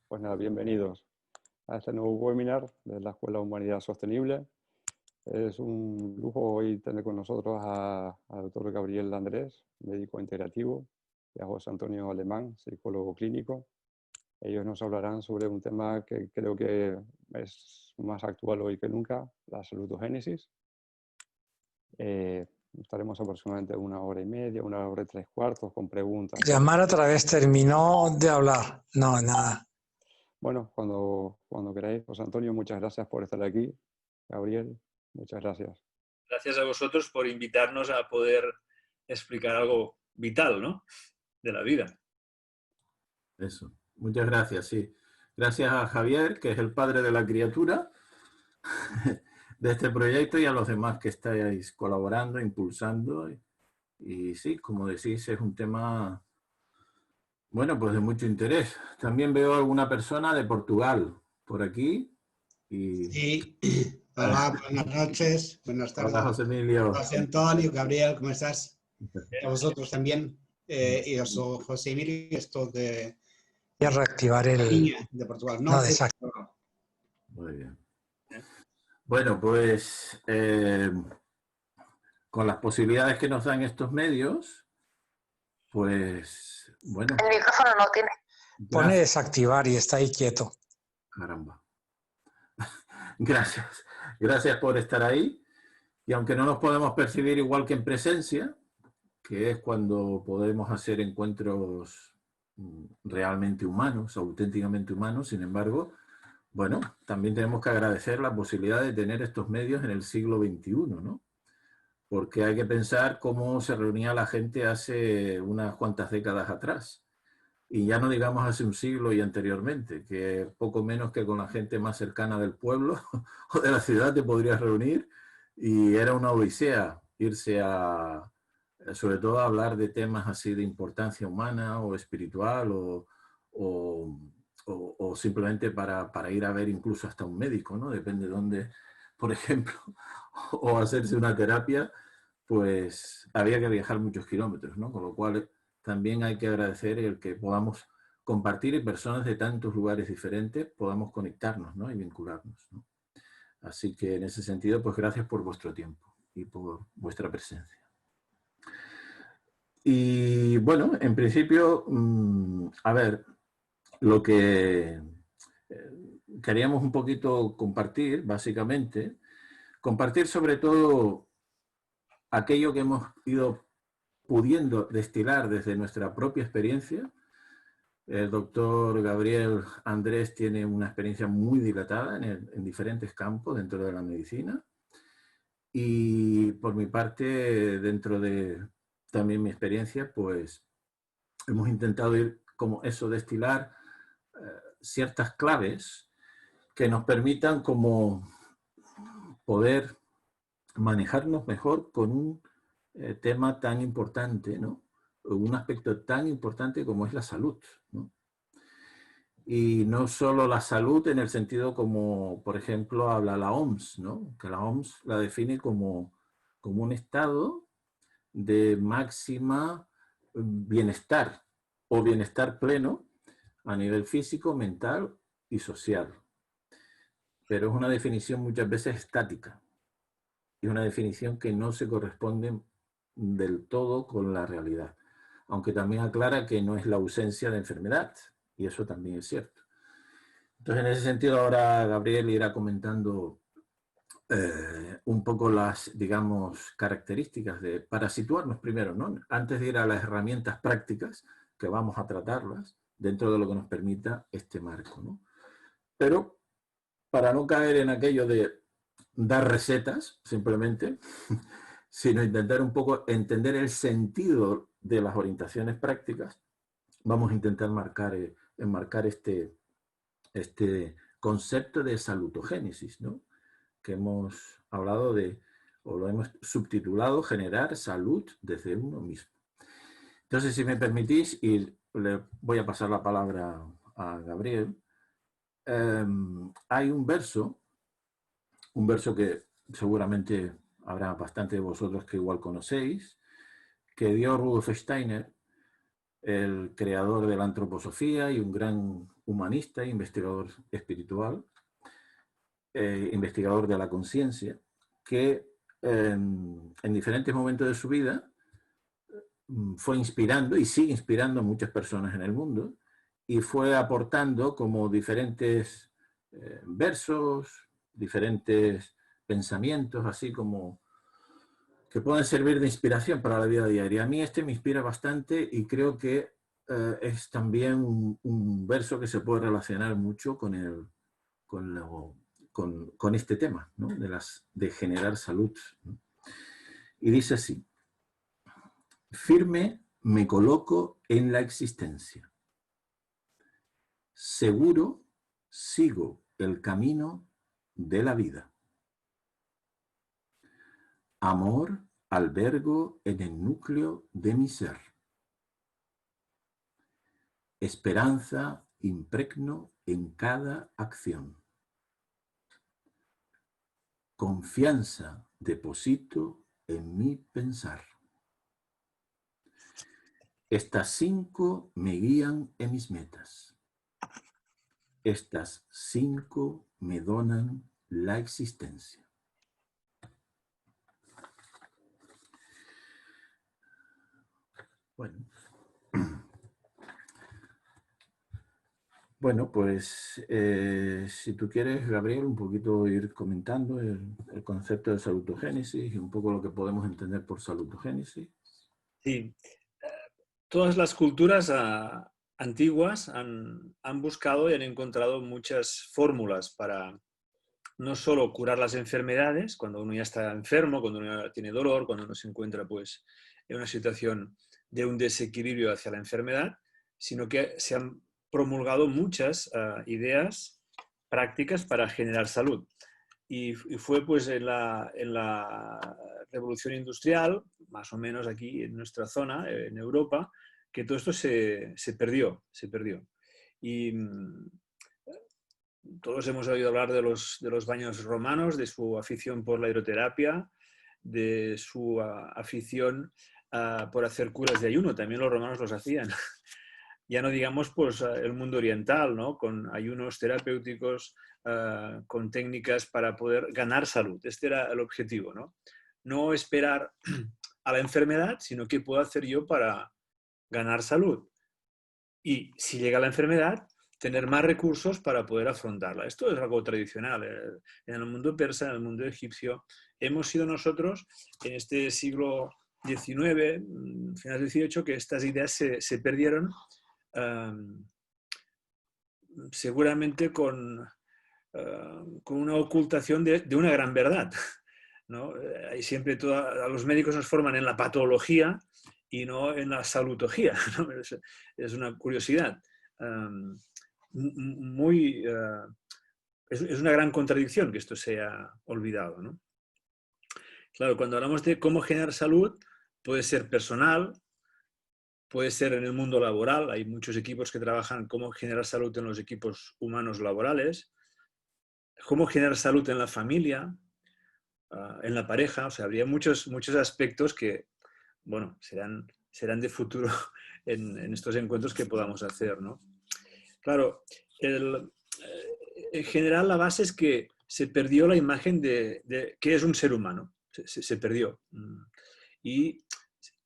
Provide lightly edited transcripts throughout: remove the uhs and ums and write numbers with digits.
Pues nada, bienvenidos a este nuevo webinar de la Escuela de Humanidad Sostenible. Es un lujo hoy tener con nosotros al doctor Gabriel Andrés, médico integrativo, y a José Antonio Alemán, psicólogo clínico. Ellos nos hablarán sobre un tema que creo que es más actual hoy que nunca, la salutogénesis. Estaremos aproximadamente 1 hora y media, 1 hora y 3/4 con preguntas. Llamar otra vez terminó de hablar. No, nada. Bueno, cuando queráis. José Antonio, muchas gracias por estar aquí. Gabriel, muchas gracias. Gracias a vosotros por invitarnos a poder explicar algo vital, ¿no?, de la vida. Eso, muchas gracias, sí. Gracias a Javier, que es el padre de la criatura de este proyecto, y a los demás que estáis colaborando, impulsando. Y sí, como decís, es un tema, bueno, pues de mucho interés. También veo a alguna persona de Portugal por aquí. Sí, hola, buenas noches, buenas tardes. Hola, José Emilio. José Antonio, Gabriel, ¿cómo estás? A vosotros también. Y yo soy José Emilio, y estoy de Voy a reactivar de Portugal. No, exacto. Muy bien. Bueno, pues con las posibilidades que nos dan estos medios, pues bueno. El micrófono no tiene. Pone desactivar y está ahí quieto. Caramba. Gracias. Gracias por estar ahí. Y aunque no nos podemos percibir igual que en presencia, que es cuando podemos hacer encuentros realmente humanos, auténticamente humanos, sin embargo, bueno, también tenemos que agradecer la posibilidad de tener estos medios en el siglo XXI, ¿no? Porque hay que pensar cómo se reunía la gente hace unas cuantas décadas atrás. Y ya no digamos hace un siglo y anteriormente, que poco menos que con la gente más cercana del pueblo o de la ciudad te podrías reunir, y era una odisea irse a, sobre todo, a hablar de temas así de importancia humana o espiritual o simplemente para ir a ver incluso hasta un médico, ¿no? Depende de dónde, por ejemplo, o hacerse una terapia, pues había que viajar muchos kilómetros, ¿no? Con lo cual también hay que agradecer el que podamos compartir y personas de tantos lugares diferentes podamos conectarnos, ¿no?, y vincularnos, ¿no? Así que en ese sentido, pues gracias por vuestro tiempo y por vuestra presencia. Y bueno, en principio, a ver, lo que queríamos un poquito compartir, básicamente, compartir sobre todo aquello que hemos ido pudiendo destilar desde nuestra propia experiencia. El doctor Gabriel Andrés tiene una experiencia muy dilatada en diferentes campos dentro de la medicina. Y por mi parte, dentro de también mi experiencia, pues hemos intentado ir como eso, destilar ciertas claves que nos permitan como poder manejarnos mejor con un tema tan importante, ¿no? Un aspecto tan importante como es la salud, ¿no? Y no solo la salud en el sentido como, por ejemplo, habla la OMS, ¿no? Que la OMS la define como un estado de máxima bienestar o bienestar pleno a nivel físico, mental y social. Pero es una definición muchas veces estática. Y una definición que no se corresponde del todo con la realidad. Aunque también aclara que no es la ausencia de enfermedad, y eso también es cierto. Entonces, en ese sentido, ahora Gabriel irá comentando un poco las, digamos, características para situarnos primero, ¿no? Antes de ir a las herramientas prácticas, que vamos a tratarlas dentro de lo que nos permita este marco, ¿no? Pero, para no caer en aquello de dar recetas, simplemente, sino intentar un poco entender el sentido de las orientaciones prácticas, vamos a intentar enmarcar este concepto de salutogénesis, ¿no? Que hemos hablado de, o lo hemos subtitulado, generar salud desde uno mismo. Entonces, si me permitís, y le voy a pasar la palabra a Gabriel, hay un verso que seguramente habrá bastante de vosotros que igual conocéis, que dio Rudolf Steiner, el creador de la antroposofía y un gran humanista e investigador espiritual, investigador de la conciencia, que en diferentes momentos de su vida fue inspirando y sigue inspirando a muchas personas en el mundo, y fue aportando como diferentes versos, diferentes pensamientos, así como que pueden servir de inspiración para la vida diaria. A mí este me inspira bastante y creo que es también un verso que se puede relacionar mucho con este tema, ¿no? de generar salud, ¿no? Y dice así: firme me coloco en la existencia, seguro sigo el camino de la vida, amor albergo en el núcleo de mi ser, esperanza impregno en cada acción, confianza deposito en mi pensar. Estas 5 me guían en mis metas. Estas 5 me donan la existencia. Bueno, pues si tú quieres, Gabriel, un poquito ir comentando el concepto de salutogénesis y un poco lo que podemos entender por salutogénesis. Sí. Todas las culturas antiguas han buscado y han encontrado muchas fórmulas para no solo curar las enfermedades, cuando uno ya está enfermo, cuando uno ya tiene dolor, cuando uno se encuentra pues, en una situación de un desequilibrio hacia la enfermedad, sino que se han promulgado muchas ideas prácticas para generar salud. Y fue pues en la Revolución Industrial, más o menos aquí en nuestra zona, en Europa, que todo esto se perdió. Y todos hemos oído hablar de los baños romanos, de su afición por la hidroterapia, de su afición por hacer curas de ayuno. También los romanos los hacían. Ya no digamos pues, el mundo oriental, ¿no? Con ayunos terapéuticos, con técnicas para poder ganar salud. Este era el objetivo, ¿no? No esperar a la enfermedad, sino qué puedo hacer yo para ganar salud. Y si llega la enfermedad, tener más recursos para poder afrontarla. Esto es algo tradicional. En el mundo persa, en el mundo egipcio, hemos sido nosotros, en este siglo XIX, finales del XVIII, que estas ideas se perdieron, seguramente con una ocultación de una gran verdad, ¿no? Hay siempre a los médicos nos forman en la patología y no en la salutología, ¿no? Es una curiosidad. Es una gran contradicción que esto se haya olvidado, ¿no? Claro, cuando hablamos de cómo generar salud, puede ser personal, puede ser en el mundo laboral. Hay muchos equipos que trabajan cómo generar salud en los equipos humanos laborales, cómo generar salud en la familia, en la pareja. O sea, habría muchos aspectos que, bueno, serán de futuro en estos encuentros que podamos hacer, ¿no? Claro, en general la base es que se perdió la imagen de qué es un ser humano. Se perdió. Y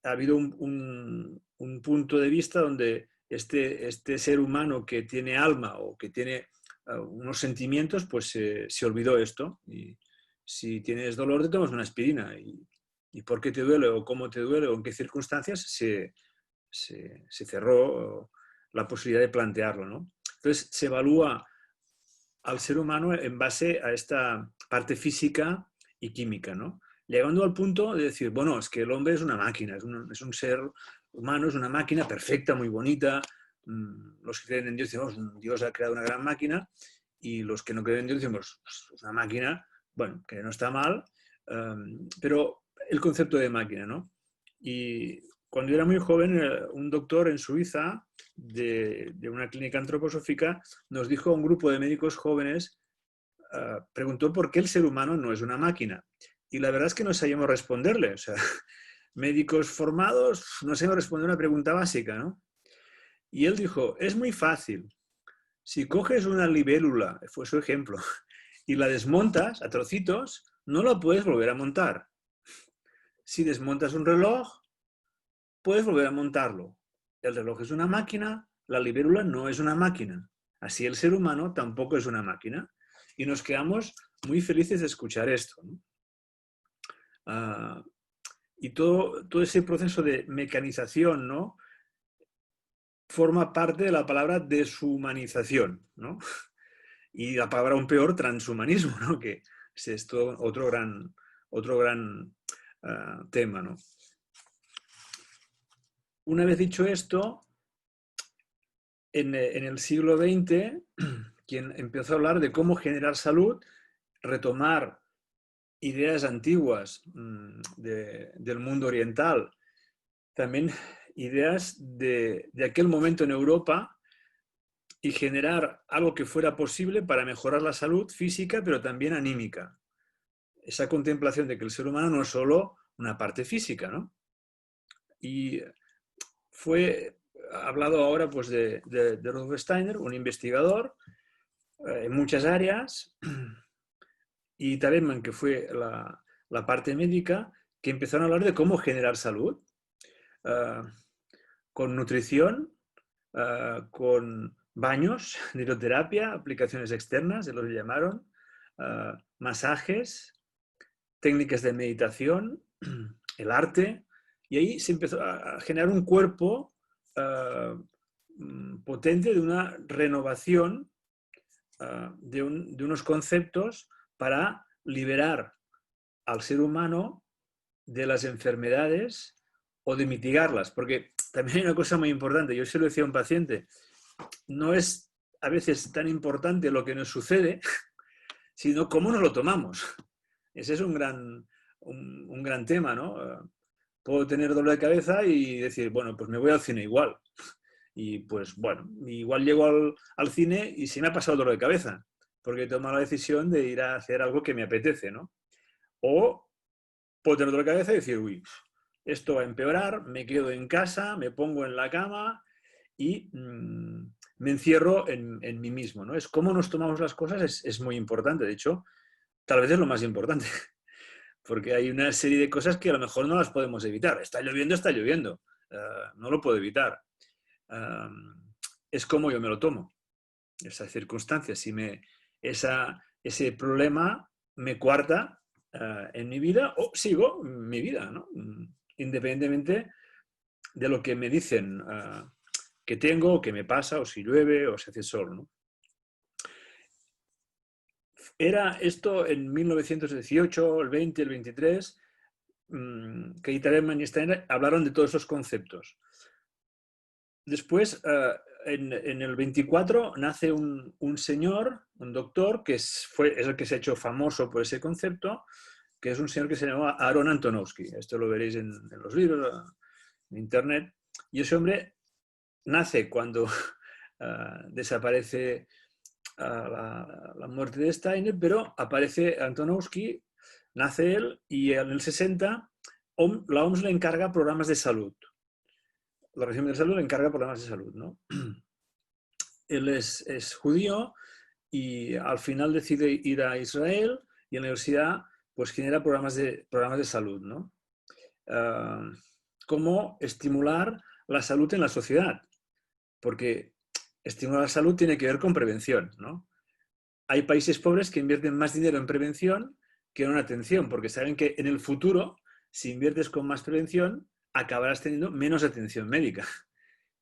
ha habido un punto de vista donde este ser humano que tiene alma o que tiene unos sentimientos, pues se olvidó esto. Y si tienes dolor, te tomas una aspirina. ¿Y por qué te duele? ¿O cómo te duele? ¿O en qué circunstancias? Se cerró la posibilidad de plantearlo, ¿no? Entonces, se evalúa al ser humano en base a esta parte física y química, ¿no? Llegando al punto de decir, bueno, es que el hombre es una máquina, es un ser humano, es una máquina perfecta, muy bonita. Los que creen en Dios dicen, oh, Dios ha creado una gran máquina, y los que no creen en Dios dicen, pues, es una máquina, bueno, que no está mal, pero el concepto de máquina, ¿no? Y cuando yo era muy joven, un doctor en Suiza, de una clínica antroposófica, nos dijo a un grupo de médicos jóvenes, preguntó por qué el ser humano no es una máquina. Y la verdad es que no sabíamos responderle. O sea, médicos formados no sabíamos responder una pregunta básica, ¿no? Y él dijo, es muy fácil. Si coges una libélula, fue su ejemplo, y la desmontas a trocitos, no la puedes volver a montar. Si desmontas un reloj, puedes volver a montarlo. El reloj es una máquina, la libélula no es una máquina. Así el ser humano tampoco es una máquina. Y nos quedamos muy felices de escuchar esto, ¿no? Y todo ese proceso de mecanización, ¿no?, forma parte de la palabra deshumanización, ¿no? Y la palabra aún peor, transhumanismo, ¿no?, que es esto otro gran tema, ¿no? Una vez dicho esto, en el siglo XX, quien empezó a hablar de cómo generar salud, retomar ideas antiguas del mundo oriental, también ideas de aquel momento en Europa, y generar algo que fuera posible para mejorar la salud física, pero también anímica. Esa contemplación de que el ser humano no es solo una parte física, ¿no? Y fue hablado ahora pues, de Rudolf Steiner, un investigador en muchas áreas, y Taleman, que fue la parte médica, que empezaron a hablar de cómo generar salud, con nutrición, con baños, hidroterapia, aplicaciones externas, se los llamaron, masajes, técnicas de meditación, el arte, y ahí se empezó a generar un cuerpo potente de una renovación de unos conceptos para liberar al ser humano de las enfermedades o de mitigarlas, porque también hay una cosa muy importante, yo se lo decía a un paciente, no es a veces tan importante lo que nos sucede, sino cómo nos lo tomamos. Ese es un gran tema, ¿no? Puedo tener dolor de cabeza y decir, bueno, pues me voy al cine igual. Y pues bueno, igual llego al cine y se me ha pasado el dolor de cabeza, porque he tomado la decisión de ir a hacer algo que me apetece, ¿no? O puedo tener dolor de cabeza y decir, uy, esto va a empeorar, me quedo en casa, me pongo en la cama y me encierro en mí mismo, ¿no? Es cómo nos tomamos las cosas, es muy importante. De hecho, tal vez es lo más importante, porque hay una serie de cosas que a lo mejor no las podemos evitar. Está lloviendo, no lo puedo evitar. Es como yo me lo tomo, esa circunstancia. Si ese problema me coarta en mi vida, o sigo mi vida, ¿no? Independientemente de lo que me dicen que tengo, o que me pasa, o si llueve, o si hace sol, ¿no? Era esto en 1918, el 20, el 23, que Taleman y Steiner hablaron de todos esos conceptos. Después, en el 24, nace un señor, un doctor, que es el que se ha hecho famoso por ese concepto, que es un señor que se llamaba Aaron Antonovsky. Esto lo veréis en los libros, en internet. Y ese hombre nace cuando desaparece la muerte de Steiner, pero aparece Antonovsky, nace él, y en el 60 la OMS le encarga programas de salud. La Organización Mundial de Salud le encarga programas de salud, ¿no? Él es judío y al final decide ir a Israel y en la universidad pues genera programas de salud, ¿no? Cómo estimular la salud en la sociedad, porque estimular la salud tiene que ver con prevención, ¿no? Hay países pobres que invierten más dinero en prevención que en atención, porque saben que en el futuro, si inviertes con más prevención, acabarás teniendo menos atención médica.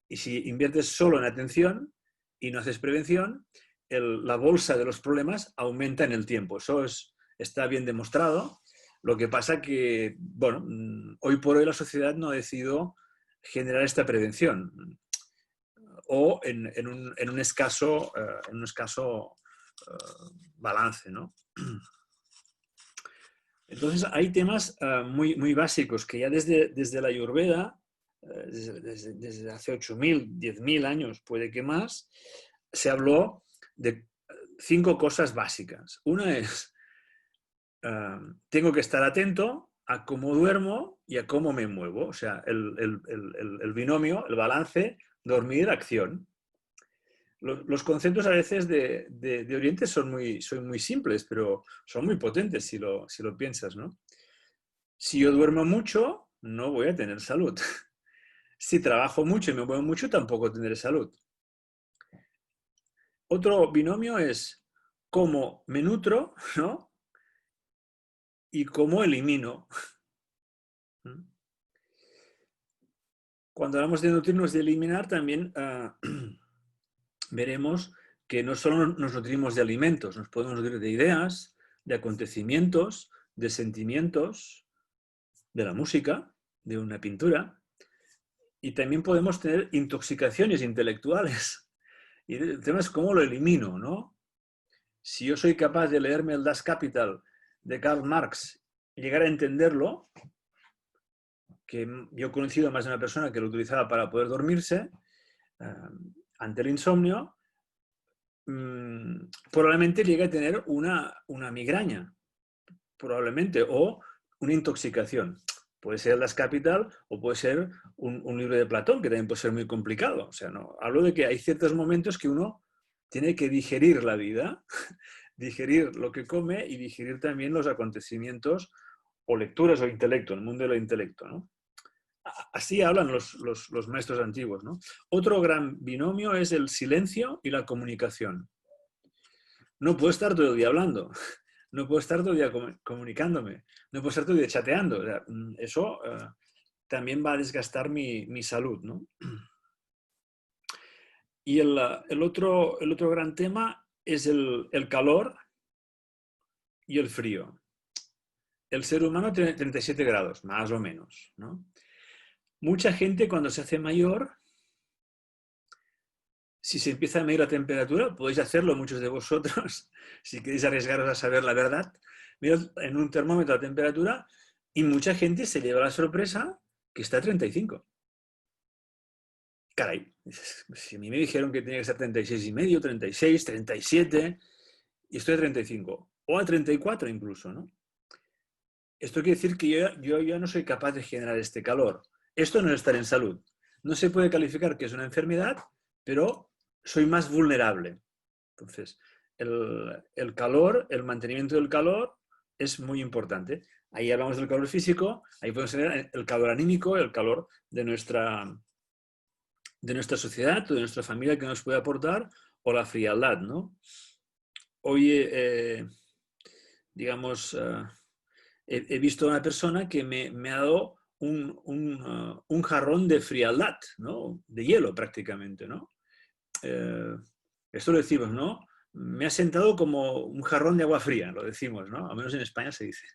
Y si inviertes solo en atención y no haces prevención, la bolsa de los problemas aumenta en el tiempo. Eso está bien demostrado. Lo que pasa que, bueno, hoy por hoy la sociedad no ha decidido generar esta prevención. O en un escaso balance, ¿no? Entonces hay temas muy, muy básicos que ya desde la Ayurveda, desde hace 8.000, 10.000 años, puede que más, se habló de 5 cosas básicas. Una es, tengo que estar atento a cómo duermo y a cómo me muevo. O sea, el binomio, el balance, dormir, acción. Los conceptos a veces de Oriente son muy simples, pero son muy potentes si lo piensas, ¿no? Si yo duermo mucho, no voy a tener salud. Si trabajo mucho y me muevo mucho, tampoco tendré salud. Otro binomio es cómo me nutro, ¿no? Y cómo elimino. Cuando hablamos de nutrirnos, de eliminar, también veremos que no solo nos nutrimos de alimentos, nos podemos nutrir de ideas, de acontecimientos, de sentimientos, de la música, de una pintura, y también podemos tener intoxicaciones intelectuales. Y el tema es cómo lo elimino, ¿no? Si yo soy capaz de leerme el Das Kapital de Karl Marx y llegar a entenderlo, que yo he conocido a más de una persona que lo utilizaba para poder dormirse ante el insomnio, probablemente llegue a tener una migraña, probablemente, o una intoxicación. Puede ser el Das Kapital o puede ser un libro de Platón, que también puede ser muy complicado. O sea, no, hablo de que hay ciertos momentos que uno tiene que digerir la vida, digerir lo que come y digerir también los acontecimientos o lecturas o intelecto, el mundo del intelecto, ¿no? Así hablan los maestros antiguos, ¿no? Otro gran binomio es el silencio y la comunicación. No puedo estar todo el día hablando, no puedo estar todo el día comunicándome, no puedo estar todo el día chateando. O sea, eso también va a desgastar mi salud, ¿no? Y el otro gran tema es el calor y el frío. El ser humano tiene 37 grados, más o menos, ¿no? Mucha gente cuando se hace mayor, si se empieza a medir la temperatura, podéis hacerlo muchos de vosotros, si queréis arriesgaros a saber la verdad, mirad en un termómetro la temperatura y mucha gente se lleva la sorpresa que está a 35. Caray, si a mí me dijeron que tenía que ser 36,5, 36, 37 y estoy a 35 o a 34 incluso, ¿no? Esto quiere decir que yo ya no soy capaz de generar este calor. Esto no es estar en salud. No se puede calificar que es una enfermedad, pero soy más vulnerable. Entonces, el calor, el mantenimiento del calor es muy importante. Ahí hablamos del calor físico, ahí podemos tener el calor anímico, el calor de nuestra sociedad o de nuestra familia que nos puede aportar, o la frialdad, ¿no? Hoy, digamos, he visto a una persona que me ha dado un jarrón de frialdad, ¿no? De hielo prácticamente, ¿no? Esto lo decimos, ¿no? Me ha sentado como un jarrón de agua fría, lo decimos, ¿no? Al menos en España se dice.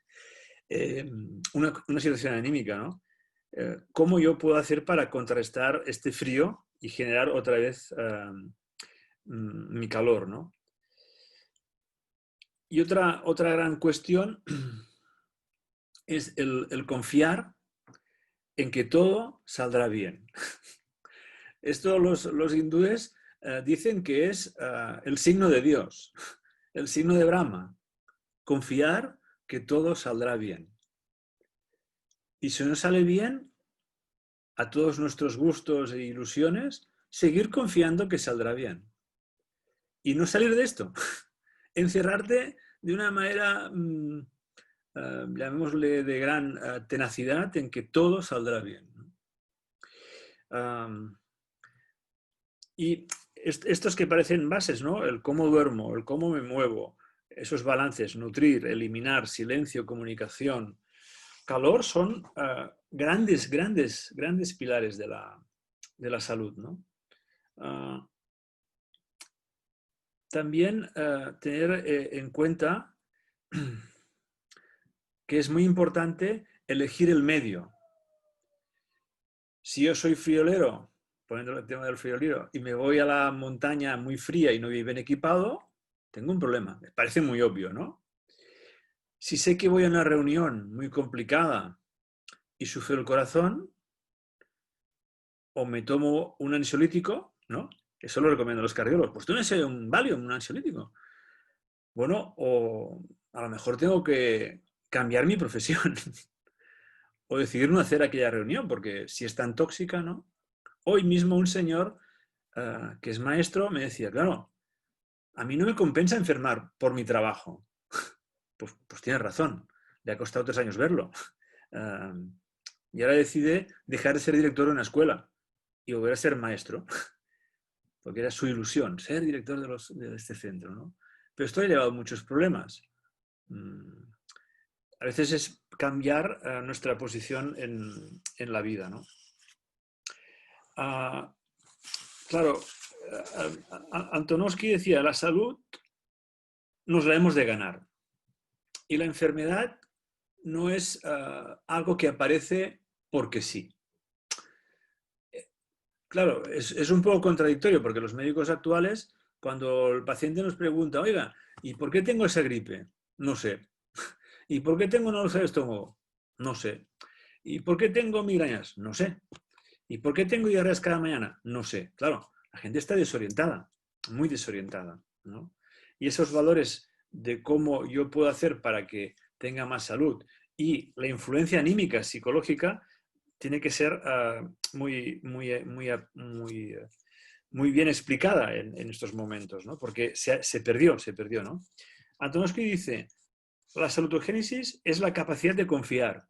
Una situación anímica, ¿no? ¿Cómo yo puedo hacer para contrarrestar este frío y generar otra vez mi calor, ¿no? Y otra gran cuestión es el confiar en que todo saldrá bien. Esto los hindúes dicen que es el signo de Dios, el signo de Brahma. Confiar que todo saldrá bien. Y si no sale bien, a todos nuestros gustos e ilusiones, seguir confiando que saldrá bien. Y no salir de esto. Encerrarte de una manera, llamémosle de gran tenacidad, en que todo saldrá bien. Y estos que parecen bases, ¿no? El cómo duermo, el cómo me muevo, esos balances, nutrir, eliminar, silencio, comunicación, calor, son grandes pilares de la salud, ¿no? También tener en cuenta que es muy importante elegir el medio. Si yo soy friolero, poniendo el tema del friolero, y me voy a la montaña muy fría y no voy bien equipado, tengo un problema. Me parece muy obvio, ¿no? Si sé que voy a una reunión muy complicada y sufro el corazón, o me tomo un ansiolítico, ¿no? Eso lo recomiendo a los cardiólogos. Pues tómese un Valium, un ansiolítico. Bueno, o a lo mejor tengo que cambiar mi profesión o decidir no hacer aquella reunión, porque si es tan tóxica, ¿no? Hoy mismo un señor que es maestro, me decía, claro, a mí no me compensa enfermar por mi trabajo. Pues tienes razón, le ha costado 3 años verlo. Y ahora decide dejar de ser director de una escuela y volver a ser maestro, porque era su ilusión, ser director de este centro, ¿no? Pero esto ha llevado muchos problemas. A veces es cambiar nuestra posición en la vida, ¿no? Claro, Antonovsky decía, la salud nos la hemos de ganar. Y la enfermedad no es algo que aparece porque sí. Claro, es un poco contradictorio porque los médicos actuales, cuando el paciente nos pregunta, oiga, ¿y por qué tengo esa gripe? No sé. ¿Y por qué tengo una úlcera de estómago? No sé. ¿Y por qué tengo migrañas? No sé. ¿Y por qué tengo diarreas cada mañana? No sé. Claro, la gente está desorientada, muy desorientada, ¿no? Y esos valores de cómo yo puedo hacer para que tenga más salud y la influencia anímica, psicológica, tiene que ser muy bien explicada en estos momentos, ¿no? Porque se perdió, ¿no? Antonovsky dice, la salutogénesis es la capacidad de confiar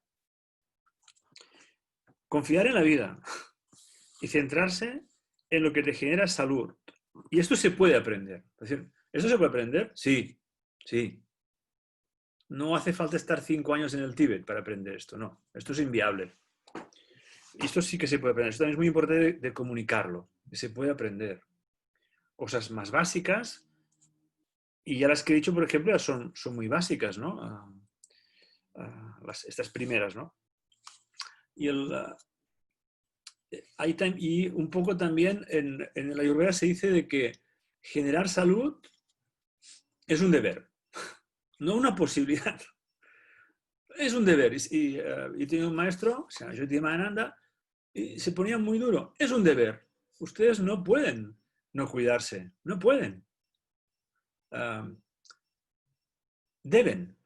en la vida y centrarse en lo que te genera salud. Y esto se puede aprender. Es decir, ¿esto se puede aprender? Sí, sí. No hace falta estar 5 años en el Tíbet para aprender esto, no. Esto es inviable. Esto sí que se puede aprender. Esto también es muy importante de comunicarlo. Se puede aprender. Cosas más básicas, y ya las que he dicho, por ejemplo, son muy básicas, ¿no? Estas primeras, ¿no? Y, y un poco también en la Ayurveda se dice de que generar salud es un deber, no una posibilidad. Es un deber. Y tenía un maestro, se llama Jyotimadhananda, y se ponía muy duro. Es un deber. Ustedes no pueden no cuidarse. No pueden. Deben.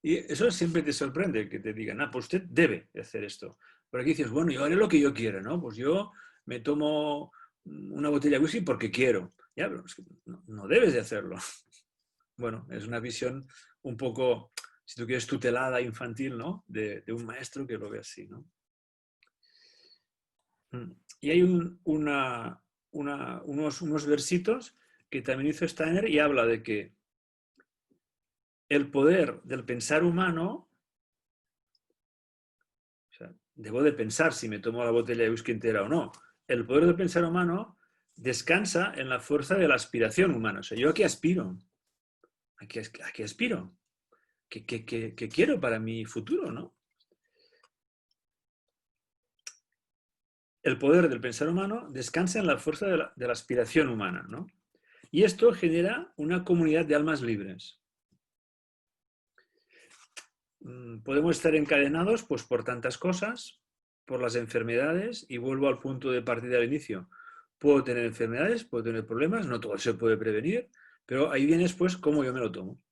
Y eso siempre te sorprende, que te digan, pues usted debe hacer esto. Pero aquí dices, bueno, yo haré lo que yo quiera, ¿no? Pues yo me tomo una botella de whisky porque quiero. Ya, pero es que no debes de hacerlo. Bueno, es una visión un poco, si tú quieres, tutelada, infantil, ¿no? De un maestro que lo ve así, ¿no? Y hay unos versitos que también hizo Steiner y habla de que el poder del pensar humano, o sea, debo de pensar si me tomo la botella de whisky entera o no, el poder del pensar humano descansa en la fuerza de la aspiración humana. O sea, yo aquí aspiro, aquí aspiro, que quiero para mi futuro, ¿no? El poder del pensar humano descansa en la fuerza de la aspiración humana, ¿no? Y esto genera una comunidad de almas libres. Podemos estar encadenados pues, por tantas cosas, por las enfermedades, y vuelvo al punto de partida del inicio. Puedo tener enfermedades, puedo tener problemas, no todo se puede prevenir, pero ahí viene después cómo yo me lo tomo.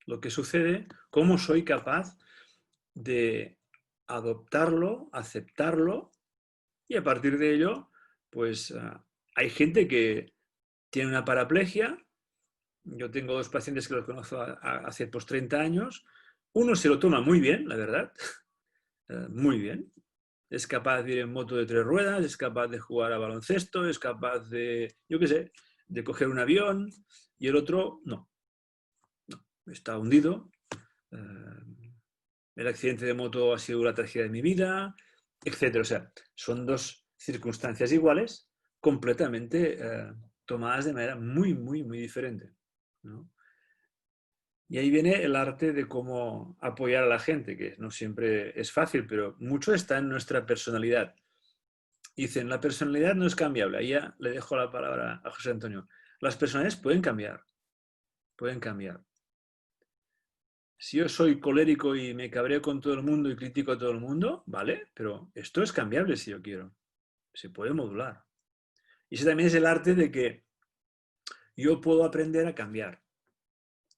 Lo que sucede, cómo soy capaz de adoptarlo, aceptarlo, y a partir de ello, pues hay gente que tiene una paraplegia. Yo tengo 2 pacientes que los conozco hace 30 años. Uno se lo toma muy bien, la verdad, muy bien. Es capaz de ir en moto de 3 ruedas, es capaz de jugar a baloncesto, es capaz de, yo qué sé, de coger un avión, y el otro no. Está hundido. El accidente de moto ha sido la tragedia de mi vida, etc. O sea, son 2 circunstancias iguales, completamente tomadas de manera muy, muy, muy diferente, ¿no? Y ahí viene el arte de cómo apoyar a la gente, que no siempre es fácil, pero mucho está en nuestra personalidad. Dicen, la personalidad no es cambiable. Ahí ya le dejo la palabra a José Antonio. Las personalidades pueden cambiar. Pueden cambiar. Si yo soy colérico y me cabreo con todo el mundo y critico a todo el mundo, vale, pero esto es cambiable si yo quiero. Se puede modular. Y ese también es el arte de que yo puedo aprender a cambiar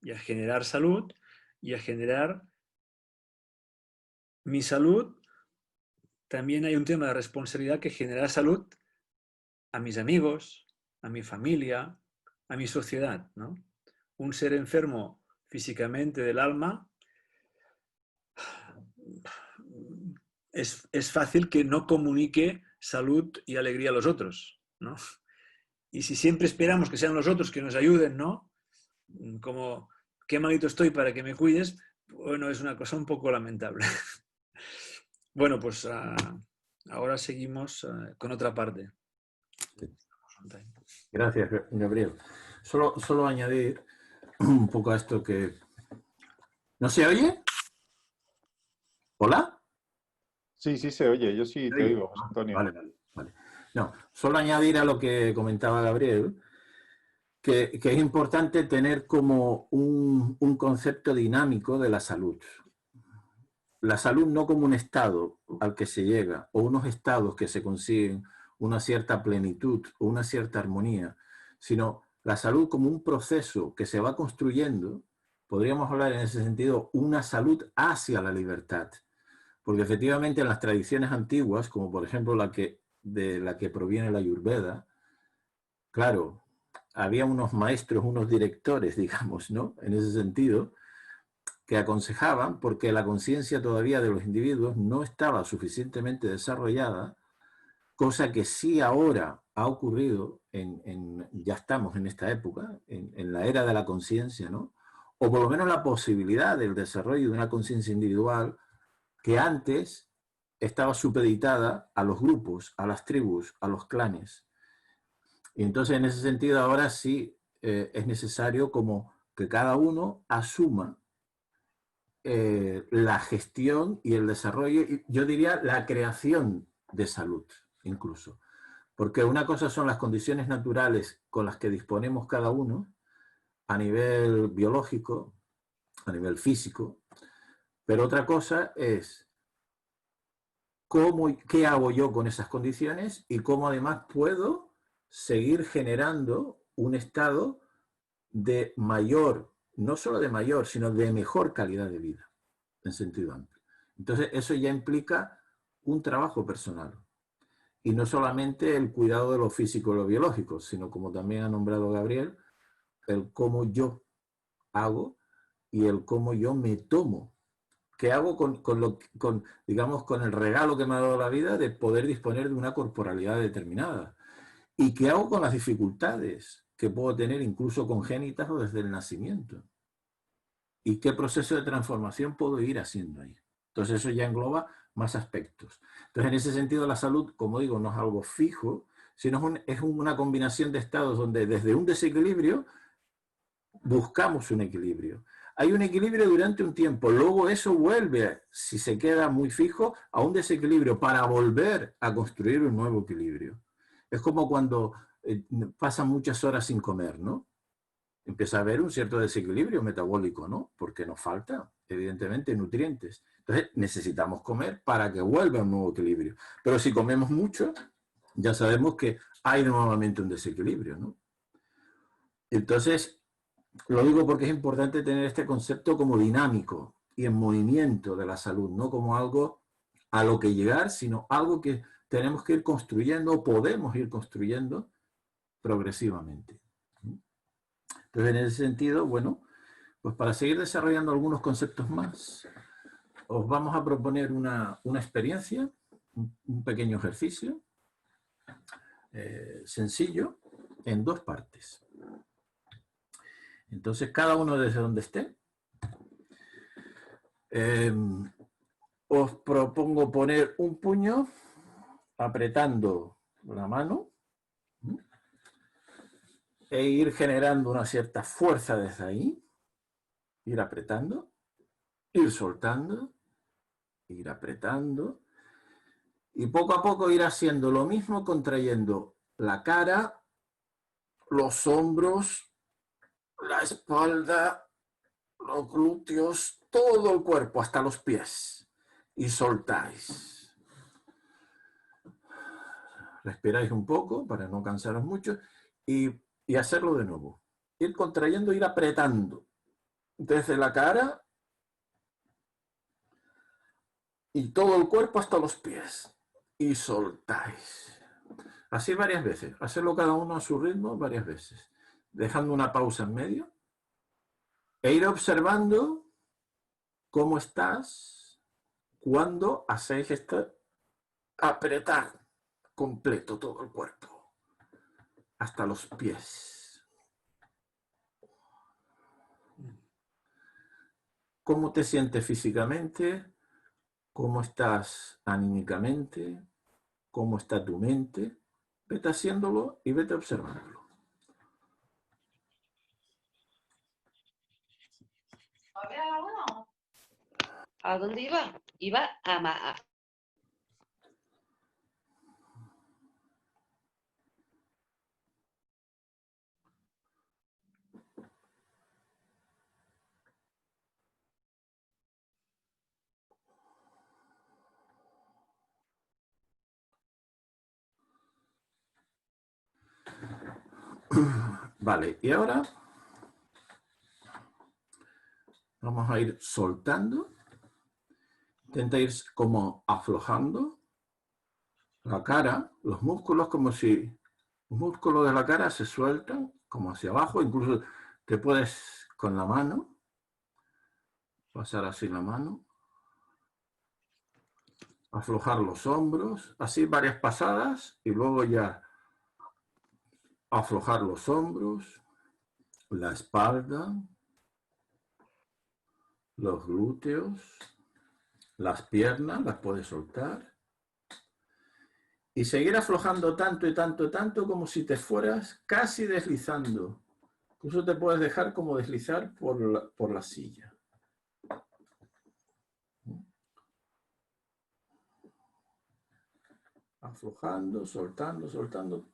y a generar salud y a generar mi salud. También hay un tema de responsabilidad, que generar salud a mis amigos, a mi familia, a mi sociedad, ¿no? Un ser enfermo físicamente del alma, es fácil que no comunique salud y alegría a los otros, ¿no? Y si siempre esperamos que sean los otros que nos ayuden, ¿no? Como, qué malito estoy para que me cuides, bueno, es una cosa un poco lamentable. Bueno, pues ahora seguimos con otra parte. Gracias, Gabriel. Solo añadir un poco a esto que... ¿No se oye? ¿Hola? Sí, sí se oye, yo sí te oigo, José Antonio. Vale. No, solo añadir a lo que comentaba Gabriel, que es importante tener como un concepto dinámico de la salud. La salud no como un estado al que se llega, o unos estados que se consiguen una cierta plenitud o una cierta armonía, sino la salud como un proceso que se va construyendo, podríamos hablar en ese sentido, una salud hacia la libertad. Porque efectivamente en las tradiciones antiguas, como por ejemplo de la que proviene la Ayurveda, claro, había unos maestros, unos directores, digamos, ¿no? En ese sentido, que aconsejaban, porque la conciencia todavía de los individuos no estaba suficientemente desarrollada, cosa que sí ahora ha ocurrido, ya estamos en esta época, en la era de la conciencia, ¿no? O por lo menos la posibilidad del desarrollo de una conciencia individual que antes estaba supeditada a los grupos, a las tribus, a los clanes. Y entonces en ese sentido ahora sí es necesario como que cada uno asuma la gestión y el desarrollo, y yo diría la creación de salud incluso. Porque una cosa son las condiciones naturales con las que disponemos cada uno a nivel biológico, a nivel físico, pero otra cosa es qué hago yo con esas condiciones y cómo además puedo seguir generando un estado de mayor, no solo de mayor, sino de mejor calidad de vida, en sentido amplio. Entonces, eso ya implica un trabajo personal. Y no solamente el cuidado de lo físico y lo biológico, sino, como también ha nombrado Gabriel, el cómo yo hago y el cómo yo me tomo. ¿Qué hago digamos, con el regalo que me ha dado la vida de poder disponer de una corporalidad determinada? ¿Y qué hago con las dificultades que puedo tener incluso congénitas o desde el nacimiento? ¿Y qué proceso de transformación puedo ir haciendo ahí? Entonces eso ya engloba más aspectos. Entonces en ese sentido la salud, como digo, no es algo fijo, sino es una combinación de estados donde desde un desequilibrio buscamos un equilibrio. Hay un equilibrio durante un tiempo, luego eso vuelve, si se queda muy fijo, a un desequilibrio para volver a construir un nuevo equilibrio. Es como cuando pasan muchas horas sin comer, ¿no? Empieza a haber un cierto desequilibrio metabólico, ¿no? Porque nos falta, evidentemente, nutrientes. Entonces necesitamos comer para que vuelva un nuevo equilibrio. Pero si comemos mucho, ya sabemos que hay nuevamente un desequilibrio, ¿no? Entonces, lo digo porque es importante tener este concepto como dinámico y en movimiento de la salud, no como algo a lo que llegar, sino algo que tenemos que ir construyendo, podemos ir construyendo progresivamente. Entonces, en ese sentido, bueno, pues para seguir desarrollando algunos conceptos más, os vamos a proponer una experiencia, un pequeño ejercicio sencillo en dos partes. Entonces, cada uno desde donde esté, os propongo poner un puño apretando la mano e ir generando una cierta fuerza desde ahí, ir apretando, ir soltando, ir apretando y poco a poco ir haciendo lo mismo, contrayendo la cara, los hombros, la espalda, los glúteos, todo el cuerpo, hasta los pies. Y soltáis. Respiráis un poco para no cansaros mucho y hacerlo de nuevo. Ir contrayendo, ir apretando. Desde la cara y todo el cuerpo hasta los pies. Y soltáis. Así varias veces. Hacerlo cada uno a su ritmo varias veces. Dejando una pausa en medio. E ir observando cómo estás cuando hacéis esto. Apretar completo todo el cuerpo. Hasta los pies. ¿Cómo te sientes físicamente? ¿Cómo estás anímicamente? ¿Cómo está tu mente? Vete haciéndolo y vete observándolo. ¿A dónde iba? Iba a... Vale, y ahora vamos a ir soltando. Intenta ir como aflojando la cara, los músculos, como si los músculos de la cara se sueltan como hacia abajo. Incluso te puedes con la mano pasar así la mano, aflojar los hombros, así varias pasadas y luego ya aflojar los hombros, la espalda, los glúteos, las piernas, las puedes soltar y seguir aflojando tanto y tanto y tanto como si te fueras casi deslizando. Incluso te puedes dejar como deslizar por la silla. Aflojando, soltando, soltando.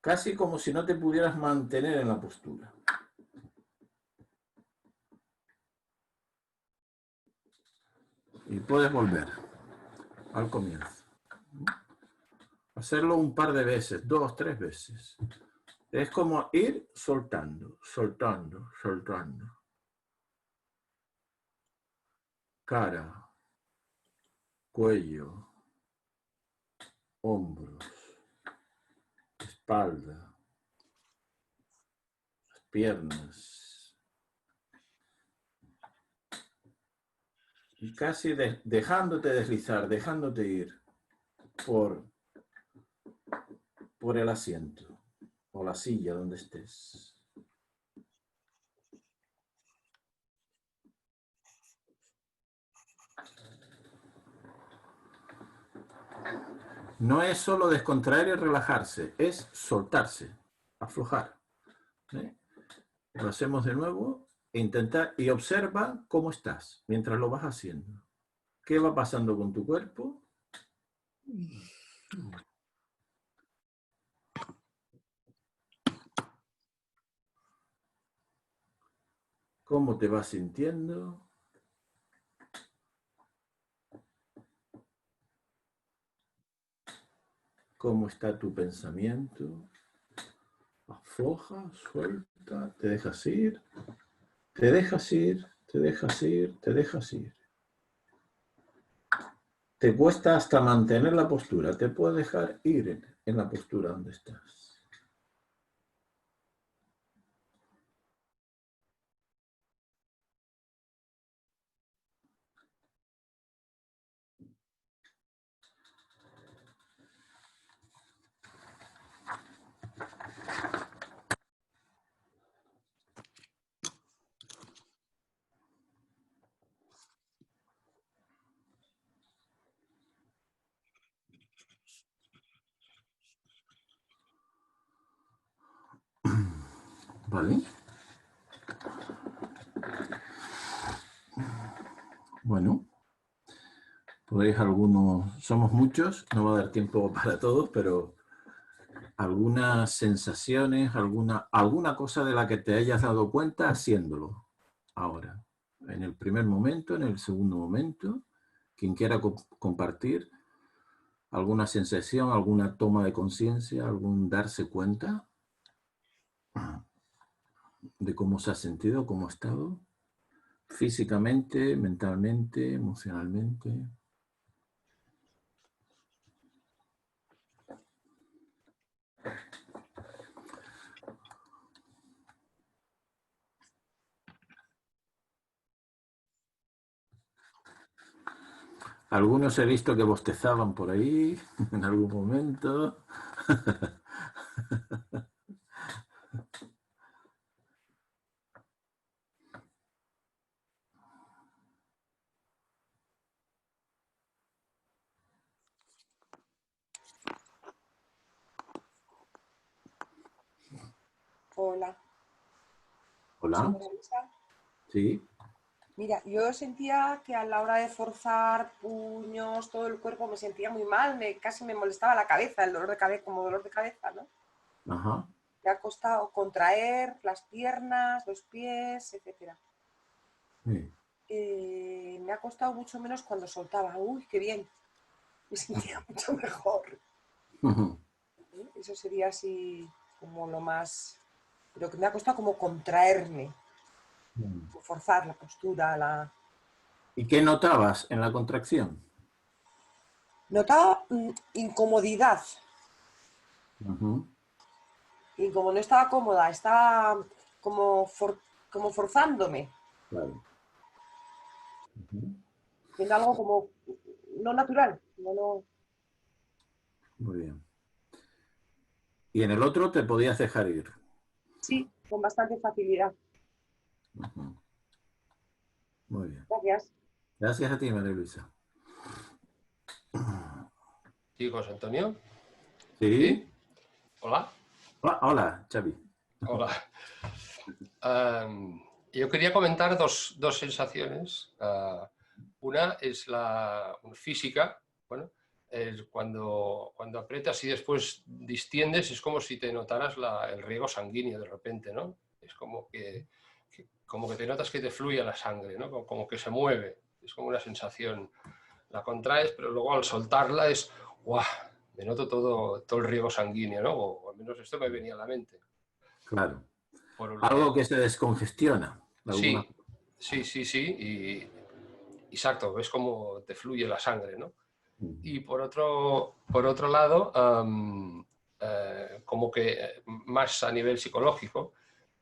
Casi como si no te pudieras mantener en la postura. Y puedes volver al comienzo. Hacerlo un par de veces, 2, 3 veces. Es como ir soltando, soltando, soltando. Cara, cuello, hombros, espalda, piernas. Y casi dejándote deslizar, dejándote ir por el asiento o la silla donde estés. No es solo descontraer y relajarse, es soltarse, aflojar. Lo hacemos de nuevo e intentar y observa cómo estás mientras lo vas haciendo. ¿Qué va pasando con tu cuerpo? ¿Cómo te vas sintiendo? ¿Cómo está tu pensamiento? Afloja, suelta, te dejas ir, te dejas ir, te dejas ir, te dejas ir. Te cuesta hasta mantener la postura, te puedes dejar ir en la postura donde estás. ¿Vale? Bueno, podéis algunos, somos muchos, no va a dar tiempo para todos, pero algunas sensaciones, alguna cosa de la que te hayas dado cuenta haciéndolo ahora. En el primer momento, en el segundo momento, quien quiera compartir alguna sensación, alguna toma de conciencia, algún darse cuenta de cómo se ha sentido, cómo ha estado, físicamente, mentalmente, emocionalmente. Algunos he visto que bostezaban por ahí en algún momento. Hola. Hola. ¿Soy María Luisa? Sí. Mira, yo sentía que a la hora de forzar puños, todo el cuerpo me sentía muy mal, casi me molestaba la cabeza, el dolor de cabeza, como dolor de cabeza, ¿no? Ajá. Me ha costado contraer las piernas, los pies, etc. Sí. Me ha costado mucho menos cuando soltaba. ¡Uy, qué bien! Me sentía mucho mejor. Eso sería así como lo más... Pero que me ha costado como contraerme, forzar la postura, ¿Y qué notabas en la contracción? Notaba incomodidad. Y como no estaba cómoda, estaba como forzándome. Claro. Siendo algo como no natural. No. Muy bien. Y en el otro te podías dejar ir. Sí, con bastante facilidad. Muy bien. Gracias. Gracias a ti, María Luisa. Sí, José Antonio. ¿Sí? Hola. Hola, Xavi. Hola. Yo quería comentar dos sensaciones. Una es la física. Bueno, es cuando aprietas y después distiendes, es como si te notaras el riego sanguíneo de repente, ¿no? Es como que te notas que te fluye la sangre, ¿no? Como que se mueve. Es como una sensación. La contraes, pero luego al soltarla es ¡guau! Me noto todo el riego sanguíneo, ¿no? O al menos esto me venía a la mente. Claro. Por un Algo lado. que se descongestiona. Sí. Y exacto, ves cómo te fluye la sangre, ¿no? Y por otro lado, como que más a nivel psicológico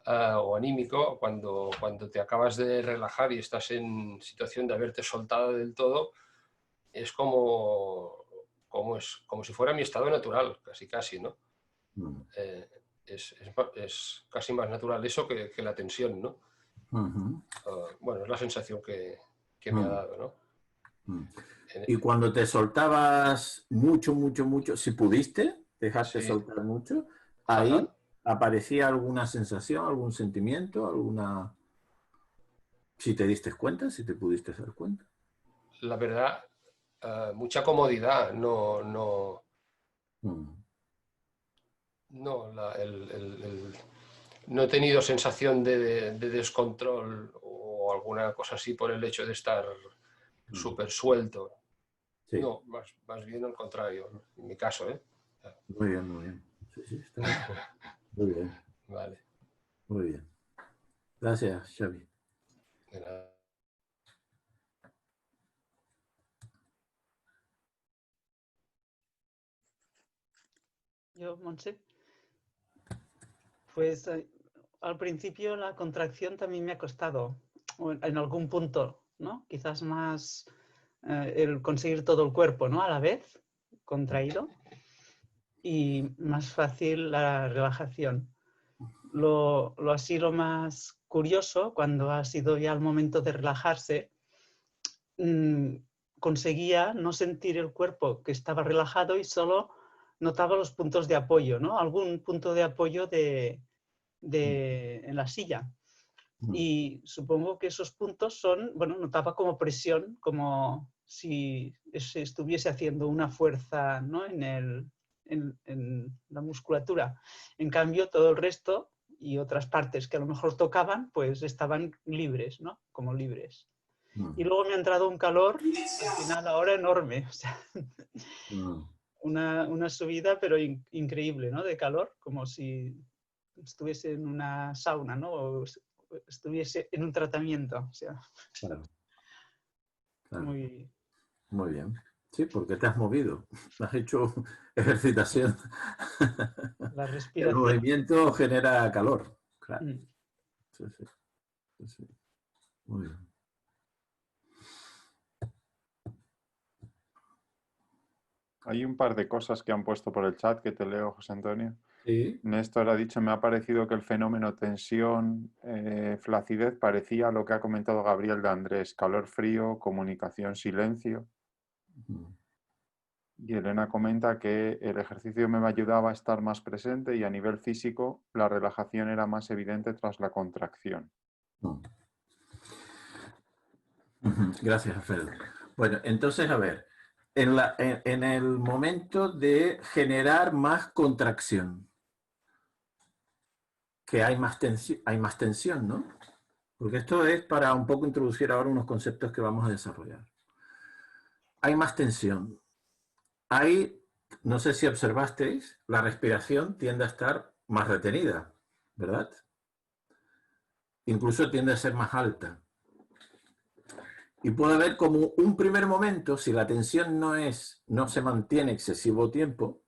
o anímico, cuando te acabas de relajar y estás en situación de haberte soltado del todo, es como si fuera mi estado natural, casi, ¿no? Es casi más natural eso que la tensión, ¿no? Bueno, es la sensación que me ha dado, ¿no? Y cuando te soltabas mucho, si pudiste, dejaste Sí. soltar mucho, ahí Ajá. aparecía alguna sensación, algún sentimiento, alguna... Si te diste cuenta, si te pudiste dar cuenta. La verdad, mucha comodidad, no, no he tenido sensación de descontrol o alguna cosa así por el hecho de estar súper suelto. Sí. No, más bien al contrario, en mi caso, ¿eh? Muy bien, muy bien. Sí, está bien. Muy bien. Vale. Muy bien. Gracias, Xavi. De nada. Yo, Montse. Pues al principio la contracción también me ha costado, en algún punto, ¿no? Quizás más el conseguir todo el cuerpo, ¿no? A la vez, contraído, y más fácil la relajación. Lo más curioso, cuando ha sido ya el momento de relajarse, conseguía no sentir el cuerpo que estaba relajado y solo notaba los puntos de apoyo, ¿no? Algún punto de apoyo en la silla. Y supongo que esos puntos son, bueno, notaba como presión, como si se estuviese haciendo una fuerza, ¿no? en la musculatura. En cambio, todo el resto y otras partes que a lo mejor tocaban, pues estaban libres, ¿no? Como libres. Y luego me ha entrado un calor, al final ahora enorme, o sea, una subida pero increíble, ¿no? De calor, como si estuviese en una sauna, ¿no? O estuviese en un tratamiento, o sea. Claro. Muy bien. Sí, porque te has movido, has hecho ejercitación. La respiración. El movimiento genera calor. Claro. Sí. Muy bien. hay un par de cosas que han puesto por el chat que te leo, José Antonio. Sí. Néstor ha dicho, me ha parecido que el fenómeno tensión, flacidez parecía lo que ha comentado Gabriel de Andrés, calor frío, comunicación, silencio. Y Elena comenta que el ejercicio me ayudaba a estar más presente y a nivel físico la relajación era más evidente tras la contracción. Gracias, Alfredo. Bueno, entonces, a ver, en el momento de generar más contracción, que hay más tensión, ¿no? Porque esto es para un poco introducir ahora unos conceptos que vamos a desarrollar. Hay más tensión. Hay, no sé si observasteis, la respiración tiende a estar más retenida, ¿verdad? Incluso tiende a ser más alta. Y puede haber como un primer momento, si la tensión no se mantiene excesivo tiempo,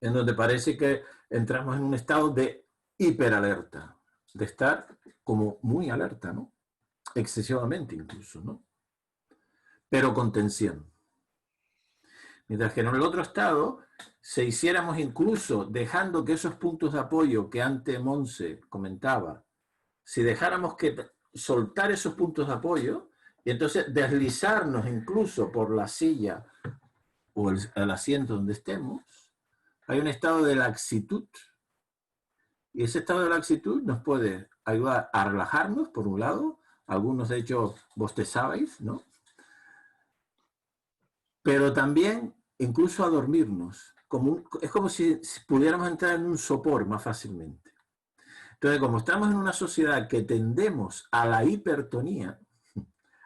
en donde parece que entramos en un estado de hiperalerta, de estar como muy alerta, ¿no? Excesivamente incluso, ¿no? Pero con tensión. Mientras que en el otro estado, si hiciéramos incluso dejando que esos puntos de apoyo que antes Monse comentaba, si dejáramos que soltar esos puntos de apoyo y entonces deslizarnos incluso por la silla o el asiento donde estemos, hay un estado de laxitud. Y ese estado de laxitud nos puede ayudar a relajarnos, por un lado. Algunos, de hecho, bostezabais, ¿no? Pero también incluso a dormirnos. Es como si pudiéramos entrar en un sopor más fácilmente. Entonces, como estamos en una sociedad que tendemos a la hipertonía,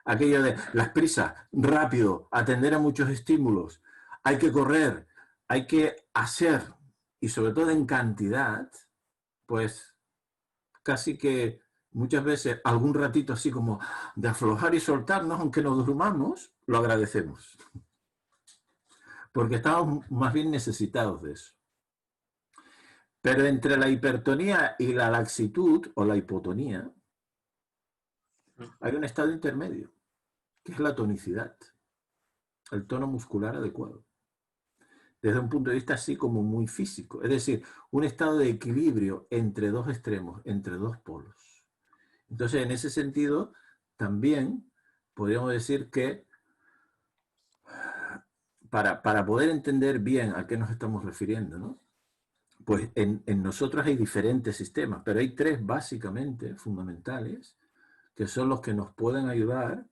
aquello de las prisas, rápido, atender a muchos estímulos, hay que correr, hay que hacer, y sobre todo en cantidad, pues casi que muchas veces algún ratito así como de aflojar y soltarnos, aunque nos durmamos, lo agradecemos. Porque estamos más bien necesitados de eso. Pero entre la hipertonía y la laxitud o la hipotonía, hay un estado intermedio, que es la tonicidad, el tono muscular adecuado. Desde un punto de vista así como muy físico. Es decir, un estado de equilibrio entre dos extremos, entre dos polos. Entonces, en ese sentido, también podríamos decir que para poder entender bien a qué nos estamos refiriendo, ¿no? Pues en nosotros hay diferentes sistemas, pero hay tres básicamente fundamentales que son los que nos pueden ayudar,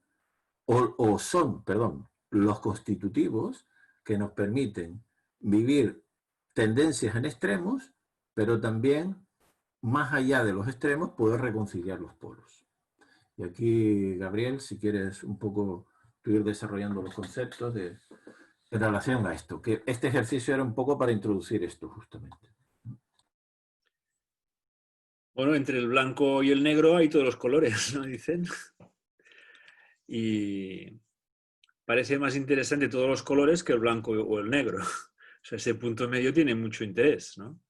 o son, perdón, los constitutivos que nos permiten vivir tendencias en extremos, pero también, más allá de los extremos, poder reconciliar los polos. Y aquí, Gabriel, si quieres un poco tú ir desarrollando los conceptos en relación a esto, que este ejercicio era un poco para introducir esto justamente. Bueno, entre el blanco y el negro hay todos los colores, ¿no? Dicen. Y parece más interesante todos los colores que el blanco o el negro. O sea, ese punto medio tiene mucho interés, ¿no?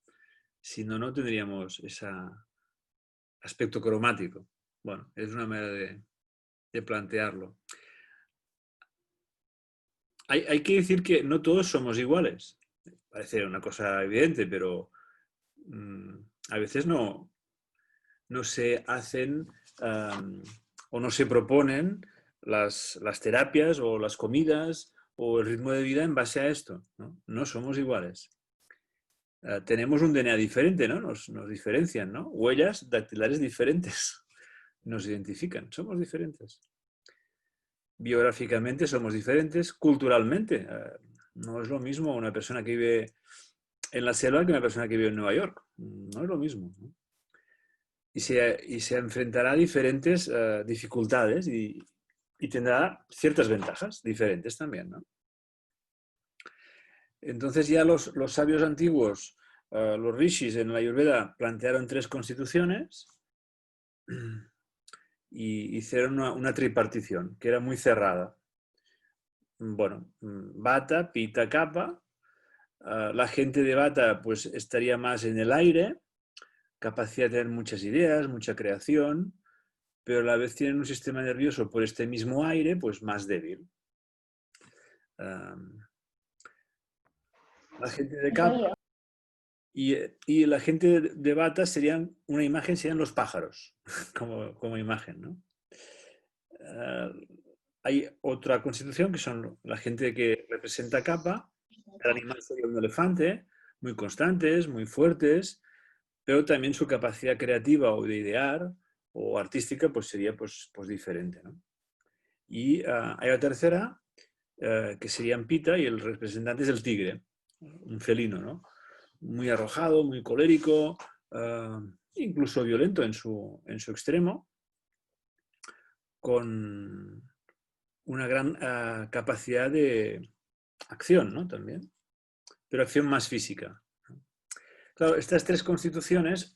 Si no, no tendríamos ese aspecto cromático. Bueno, es una manera de plantearlo. Hay que decir que no todos somos iguales. Parece una cosa evidente, pero a veces no se hacen o no se proponen las terapias o las comidas o el ritmo de vida en base a esto, ¿no? No somos iguales. Tenemos un DNA diferente, ¿no? Nos diferencian, ¿no? Huellas dactilares diferentes nos identifican, somos diferentes. Biográficamente somos diferentes, culturalmente. No es lo mismo una persona que vive en la selva que una persona que vive en Nueva York. No es lo mismo, ¿no? Y se enfrentará a diferentes dificultades y tendrá ciertas ventajas diferentes también, ¿no? Entonces ya los sabios antiguos, los rishis en la Ayurveda, plantearon 3 constituciones y hicieron una tripartición que era muy cerrada. Bueno, Vata, Pitta, Kapha. La gente de Vata pues estaría más en el aire, capacidad de tener muchas ideas, mucha creación, pero a la vez tienen un sistema nervioso por este mismo aire pues más débil. la gente de capa. Y la gente de bata serían los pájaros, como imagen, ¿no? Hay otra constitución que son la gente que representa capa. El animal sería un elefante, muy constantes, muy fuertes, pero también su capacidad creativa o de idear o artística pues sería pues diferente, ¿no? Y hay la tercera, que sería Pita, y el representante es el tigre, un felino, ¿no? Muy arrojado, muy colérico, incluso violento en su extremo, con una gran capacidad de acción, ¿no? También, pero acción más física. Claro, estas tres constituciones,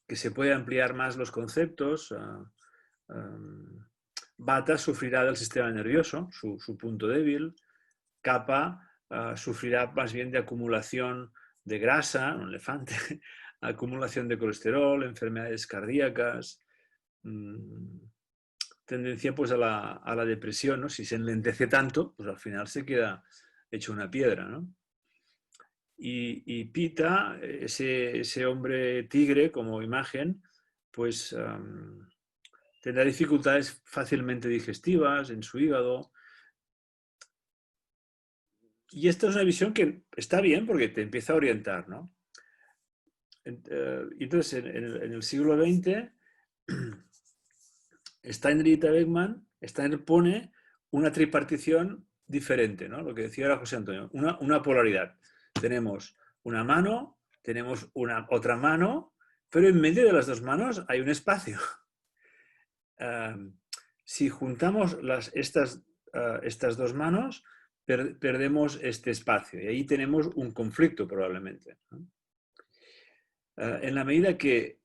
que se puede ampliar más los conceptos, Bata sufrirá del sistema nervioso, su punto débil. Capa sufrirá más bien de acumulación de grasa, un elefante, acumulación de colesterol, enfermedades cardíacas, tendencia pues a la depresión, ¿no? Si se enlentece tanto, pues al final se queda hecho una piedra, ¿no? Y Pita, ese hombre tigre como imagen, pues tendrá dificultades fácilmente digestivas en su hígado. Y esta es una visión que está bien porque te empieza a orientar, ¿no? Entonces, en el siglo XX, Steiner y Beckmann, Steiner pone una tripartición diferente, ¿no? Lo que decía ahora José Antonio, una polaridad. Tenemos una mano, tenemos otra mano, pero en medio de las dos manos hay un espacio. Si juntamos estas dos manos, perdemos este espacio y ahí tenemos un conflicto probablemente, ¿no? En la medida que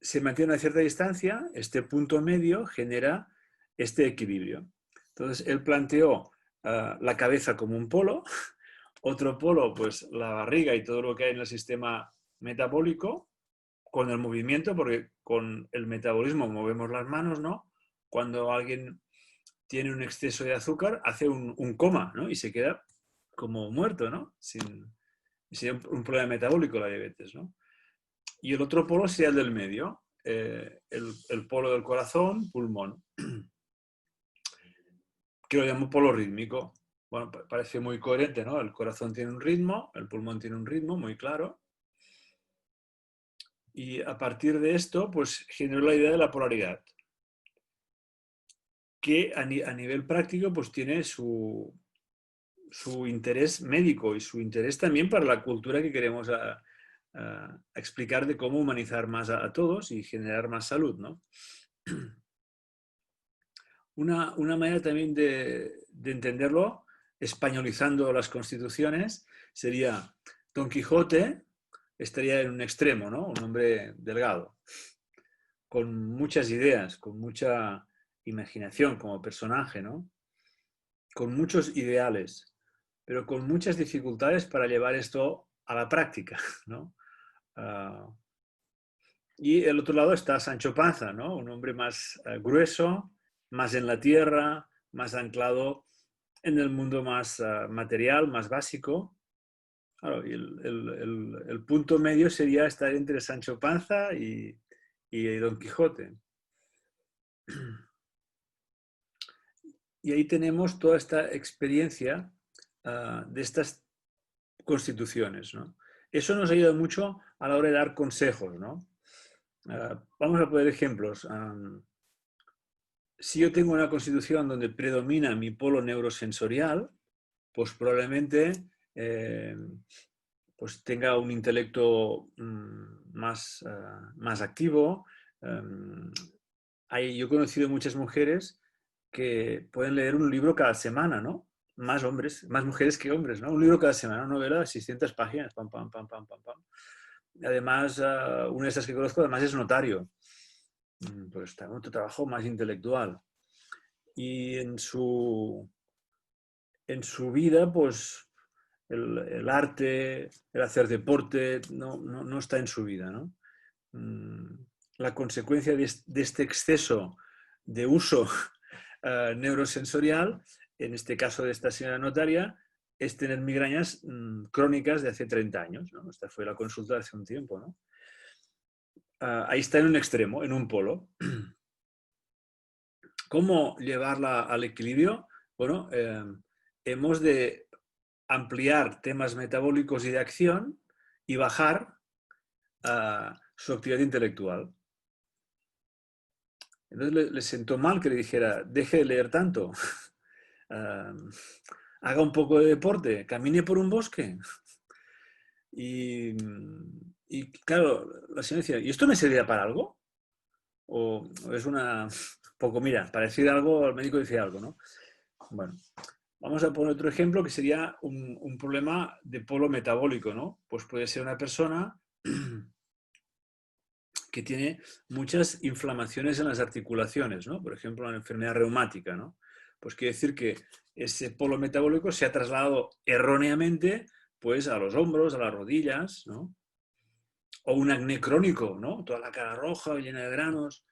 se mantiene a cierta distancia, este punto medio genera este equilibrio. Entonces, él planteó la cabeza como un polo, otro polo, pues la barriga y todo lo que hay en el sistema metabólico, con el movimiento, porque con el metabolismo movemos las manos, ¿no? Cuando alguien tiene un exceso de azúcar, hace un coma, ¿no? Y se queda como muerto, ¿no? Sin un problema metabólico la diabetes, ¿no? Y el otro polo sería el del medio, el polo del corazón, pulmón, que lo llamo polo rítmico. Bueno, parece muy coherente, ¿no? El corazón tiene un ritmo, el pulmón tiene un ritmo muy claro. Y a partir de esto, pues generó la idea de la polaridad, que a nivel práctico pues tiene su interés médico y su interés también para la cultura que queremos explicar de cómo humanizar más a todos y generar más salud, ¿no? Una manera también de entenderlo, españolizando las constituciones, sería Don Quijote estaría en un extremo, ¿no? Un hombre delgado, con muchas ideas, con mucha imaginación como personaje, ¿no? Con muchos ideales, pero con muchas dificultades para llevar esto a la práctica, ¿no? Y el otro lado está Sancho Panza, ¿no? Un hombre más grueso, más en la tierra, más anclado en el mundo más material, más básico. Claro, y el punto medio sería estar entre Sancho Panza y Don Quijote. Y ahí tenemos toda esta experiencia de estas constituciones, ¿no? Eso nos ayuda mucho a la hora de dar consejos, ¿no? Vamos a poner ejemplos. Si yo tengo una constitución donde predomina mi polo neurosensorial, pues probablemente pues tenga un intelecto más activo. Yo he conocido muchas mujeres que pueden leer un libro cada semana, ¿no? Más mujeres que hombres, ¿no? Un libro cada semana, una novela de 600 páginas, pam, pam, pam, pam, pam, pam. Además, una de estas que conozco, además es notario. Pues está en otro trabajo más intelectual. Y en su vida, pues, el arte, el hacer deporte, no está en su vida, ¿no? La consecuencia de este exceso de uso neurosensorial, en este caso de esta señora notaria, es tener migrañas crónicas de hace 30 años, ¿no? Esta fue la consulta de hace un tiempo, ¿no? Ahí está en un extremo, en un polo. ¿Cómo llevarla al equilibrio? Bueno, hemos de ampliar temas metabólicos y de acción y bajar su actividad intelectual. Entonces le sentó mal que le dijera, deje de leer tanto, haga un poco de deporte, camine por un bosque. Y claro, la señora decía, ¿y esto me servirá para algo? O es una... poco, mira, para decir algo, el médico decía algo, ¿no? Bueno, vamos a poner otro ejemplo que sería un problema de polo metabólico, ¿no? Pues puede ser una persona que tiene muchas inflamaciones en las articulaciones, ¿no? Por ejemplo, una enfermedad reumática, ¿no? Pues quiere decir que ese polo metabólico se ha trasladado erróneamente pues, a los hombros, a las rodillas, ¿no? O un acné crónico, ¿no? Toda la cara roja, llena de granos.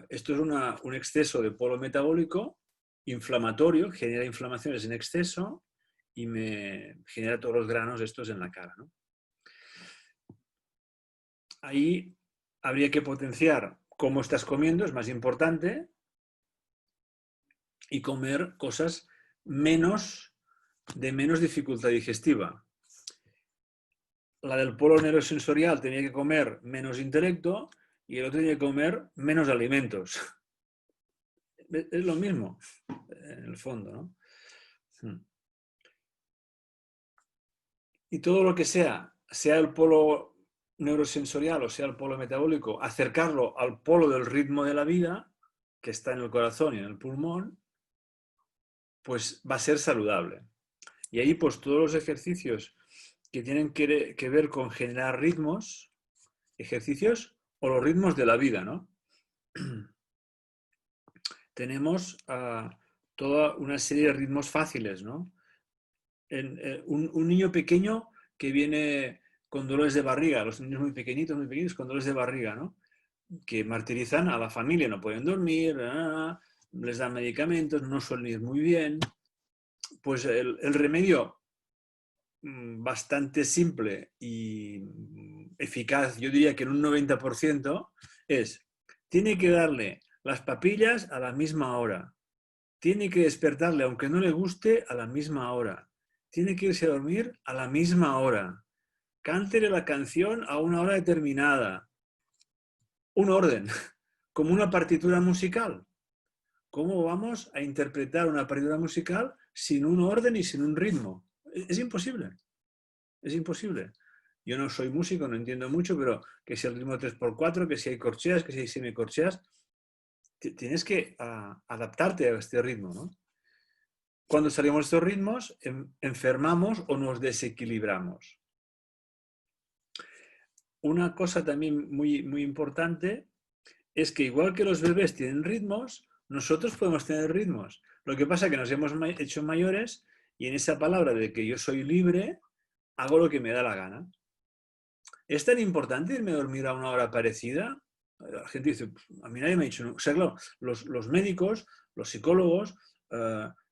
Esto es un exceso de polo metabólico inflamatorio, genera inflamaciones en exceso y me genera todos los granos estos en la cara, ¿no? Ahí habría que potenciar cómo estás comiendo, es más importante, y comer cosas de menos dificultad digestiva. La del polo neurosensorial tenía que comer menos intelecto y el otro tenía que comer menos alimentos. Es lo mismo, en el fondo, ¿no? Y todo lo que sea el polo neurosensorial o sea el polo metabólico, acercarlo al polo del ritmo de la vida, que está en el corazón y en el pulmón, pues va a ser saludable. Y ahí pues todos los ejercicios que tienen que ver con generar ritmos, ejercicios o los ritmos de la vida, ¿no? Tenemos toda una serie de ritmos fáciles, ¿no? Un niño pequeño que viene con dolores de barriga, los niños muy pequeñitos con dolores de barriga, ¿no? Que martirizan a la familia, no pueden dormir, les dan medicamentos, no suelen ir muy bien. Pues el remedio bastante simple y eficaz, yo diría que en un 90%, tiene que darle las papillas a la misma hora. Tiene que despertarle, aunque no le guste, a la misma hora. Tiene que irse a dormir a la misma hora. Cántele la canción a una hora determinada. Un orden, como una partitura musical. ¿Cómo vamos a interpretar una partitura musical sin un orden y sin un ritmo? Es imposible. Es imposible. Yo no soy músico, no entiendo mucho, pero que si el ritmo 3x4, que si hay corcheas, que si hay semicorcheas, tienes que adaptarte a este ritmo, ¿no? Cuando salimos de estos ritmos, enfermamos o nos desequilibramos. Una cosa también muy, muy importante es que igual que los bebés tienen ritmos, nosotros podemos tener ritmos. Lo que pasa es que nos hemos hecho mayores y en esa palabra de que yo soy libre, hago lo que me da la gana. ¿Es tan importante irme a dormir a una hora parecida? La gente dice, a mí nadie me ha dicho... O sea, claro, los médicos, los psicólogos,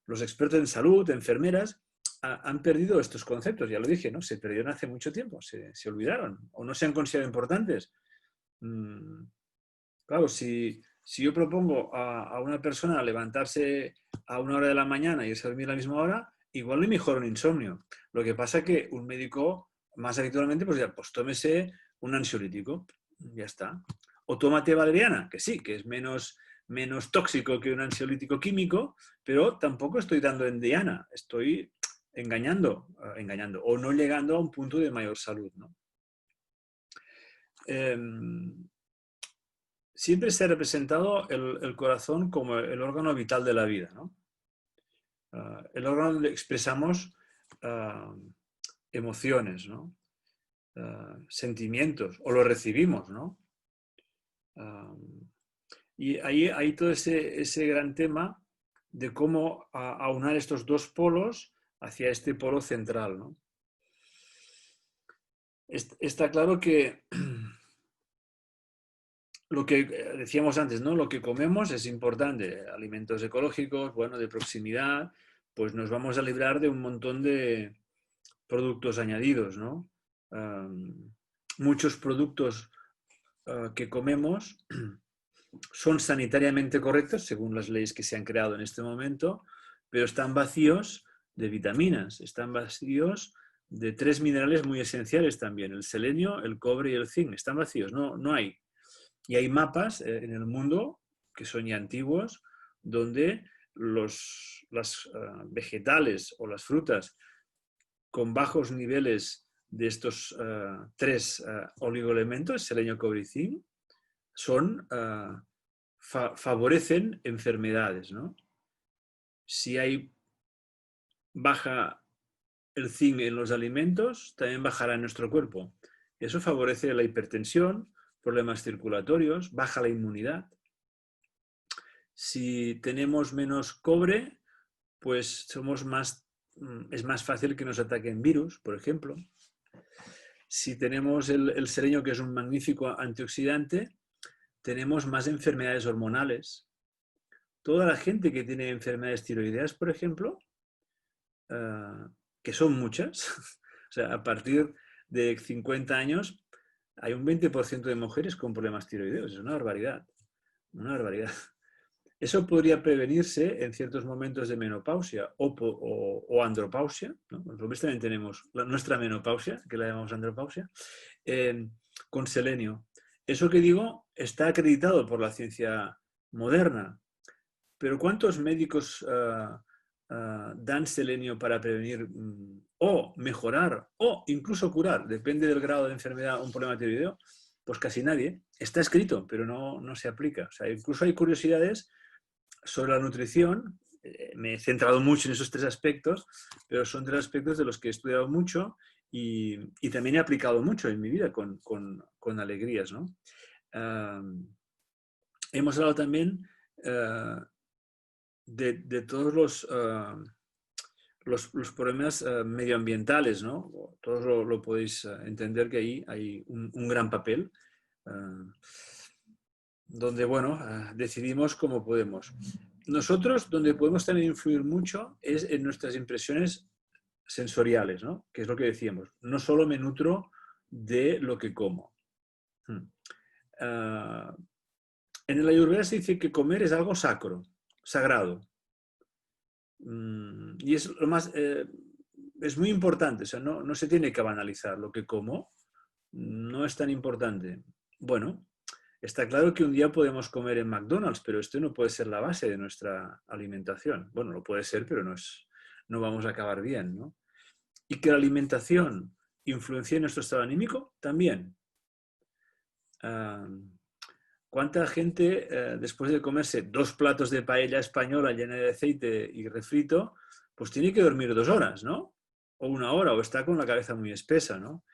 los expertos en salud, enfermeras, han perdido estos conceptos. Ya lo dije, ¿no? Se perdieron hace mucho tiempo, se olvidaron o no se han considerado importantes. Claro, si yo propongo a una persona levantarse a una hora de la mañana y irse a dormir a la misma hora, igual le mejora un insomnio. Lo que pasa es que un médico, más habitualmente, pues ya, pues tómese un ansiolítico, ya está. O tómate valeriana, que sí, que es menos tóxico que un ansiolítico químico, pero tampoco estoy dando en diana, estoy engañando o no llegando a un punto de mayor salud, ¿no? Siempre se ha representado el corazón como el órgano vital de la vida, ¿no? El órgano donde expresamos emociones, ¿no? Sentimientos, o lo recibimos, ¿no? Y ahí hay todo ese gran tema de cómo aunar estos dos polos hacia este polo central, ¿no? Está claro que lo que decíamos antes, ¿no? Lo que comemos es importante, alimentos ecológicos, bueno, de proximidad, pues nos vamos a librar de un montón de productos añadidos, ¿no? Muchos productos que comemos son sanitariamente correctos, según las leyes que se han creado en este momento, pero están vacíos de vitaminas, están vacíos de 3 minerales muy esenciales también, el selenio, el cobre y el zinc, están vacíos, no hay. Y hay mapas en el mundo, que son ya antiguos, donde las vegetales o las frutas con bajos niveles de estos 3 oligoelementos, selenio, cobre y zinc, favorecen enfermedades, ¿no? Si hay baja el zinc en los alimentos, también bajará en nuestro cuerpo. Eso favorece la hipertensión, problemas circulatorios, baja la inmunidad. Si tenemos menos cobre, pues es más fácil que nos ataquen virus, por ejemplo. Si tenemos el selenio, que es un magnífico antioxidante, tenemos más enfermedades hormonales. Toda la gente que tiene enfermedades tiroideas, por ejemplo, que son muchas, o sea, a partir de 50 años hay un 20% de mujeres con problemas tiroideos. Es una barbaridad, una barbaridad. Eso podría prevenirse en ciertos momentos de menopausia o andropausia, ¿no? Los hombres también tenemos nuestra menopausia, que la llamamos andropausia, con selenio. Eso que digo está acreditado por la ciencia moderna, pero ¿cuántos médicos dan selenio para prevenir o mejorar o incluso curar, depende del grado de enfermedad, un problema tiroideo? Pues casi nadie. Está escrito, pero no se aplica. O sea, incluso hay curiosidades sobre la nutrición. Me he centrado mucho en esos 3 aspectos, pero son 3 aspectos de los que he estudiado mucho y también he aplicado mucho en mi vida con alegrías, ¿no? Hemos hablado también de todos los problemas medioambientales, ¿no? Todos lo podéis entender que ahí hay un gran papel donde, bueno, decidimos cómo podemos. Nosotros, donde podemos también influir mucho es en nuestras impresiones sensoriales, ¿no? Que es lo que decíamos. No solo me nutro de lo que como. En el Ayurveda se dice que comer es algo sacro, sagrado. Y es lo más... es muy importante, o sea, no se tiene que banalizar lo que como. No es tan importante. Bueno, está claro que un día podemos comer en McDonald's, pero esto no puede ser la base de nuestra alimentación. Bueno, lo puede ser, pero no vamos a acabar bien, ¿no? Y que la alimentación influencia en nuestro estado anímico, también. ¿Cuánta gente, después de comerse 2 platos de paella española llena de aceite y refrito, pues tiene que dormir 2 horas, ¿no? O 1 hora, o está con la cabeza muy espesa, ¿no?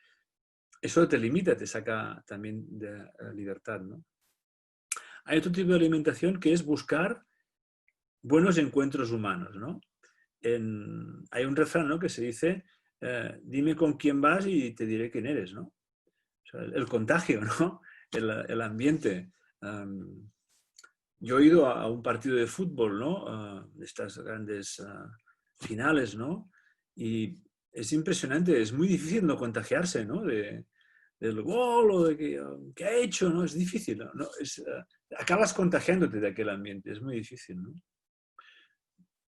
Eso te limita, te saca también de libertad, ¿no? Hay otro tipo de alimentación que es buscar buenos encuentros humanos, ¿no? Hay un refrán, ¿no?, que se dice, dime con quién vas y te diré quién eres, ¿no? O sea, el contagio, ¿no? El ambiente. Yo he ido a un partido de fútbol, ¿no? Estas grandes finales, ¿no? Y es impresionante, es muy difícil no contagiarse, ¿no? Del gol o de que ha hecho, ¿no? Es difícil, ¿no? Acabas contagiándote de aquel ambiente, es muy difícil, ¿no?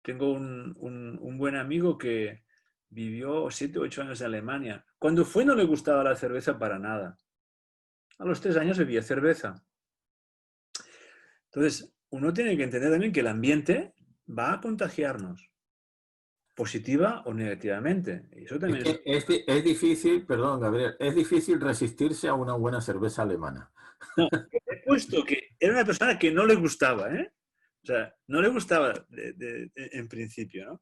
Tengo un buen amigo que vivió 7 u 8 años en Alemania. Cuando fue no le gustaba la cerveza para nada. A los 3 años bebía cerveza. Entonces, uno tiene que entender también que el ambiente va a contagiarnos, positiva o negativamente. Y eso también es difícil, perdón, Gabriel, es difícil resistirse a una buena cerveza alemana. No, he puesto que era una persona que no le gustaba, ¿eh? O sea, no le gustaba en principio, ¿no?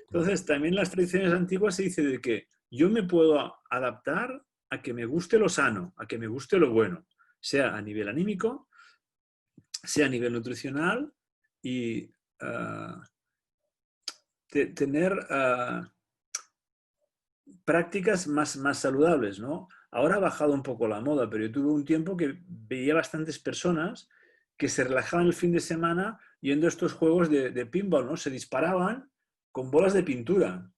Entonces, también en las tradiciones antiguas se dice de que yo me puedo adaptar a que me guste lo sano, a que me guste lo bueno, sea a nivel anímico, sea a nivel nutricional y tener prácticas más saludables, ¿no? Ahora ha bajado un poco la moda, pero yo tuve un tiempo que veía bastantes personas que se relajaban el fin de semana yendo a estos juegos de pinball, ¿no? Se disparaban con bolas de pintura.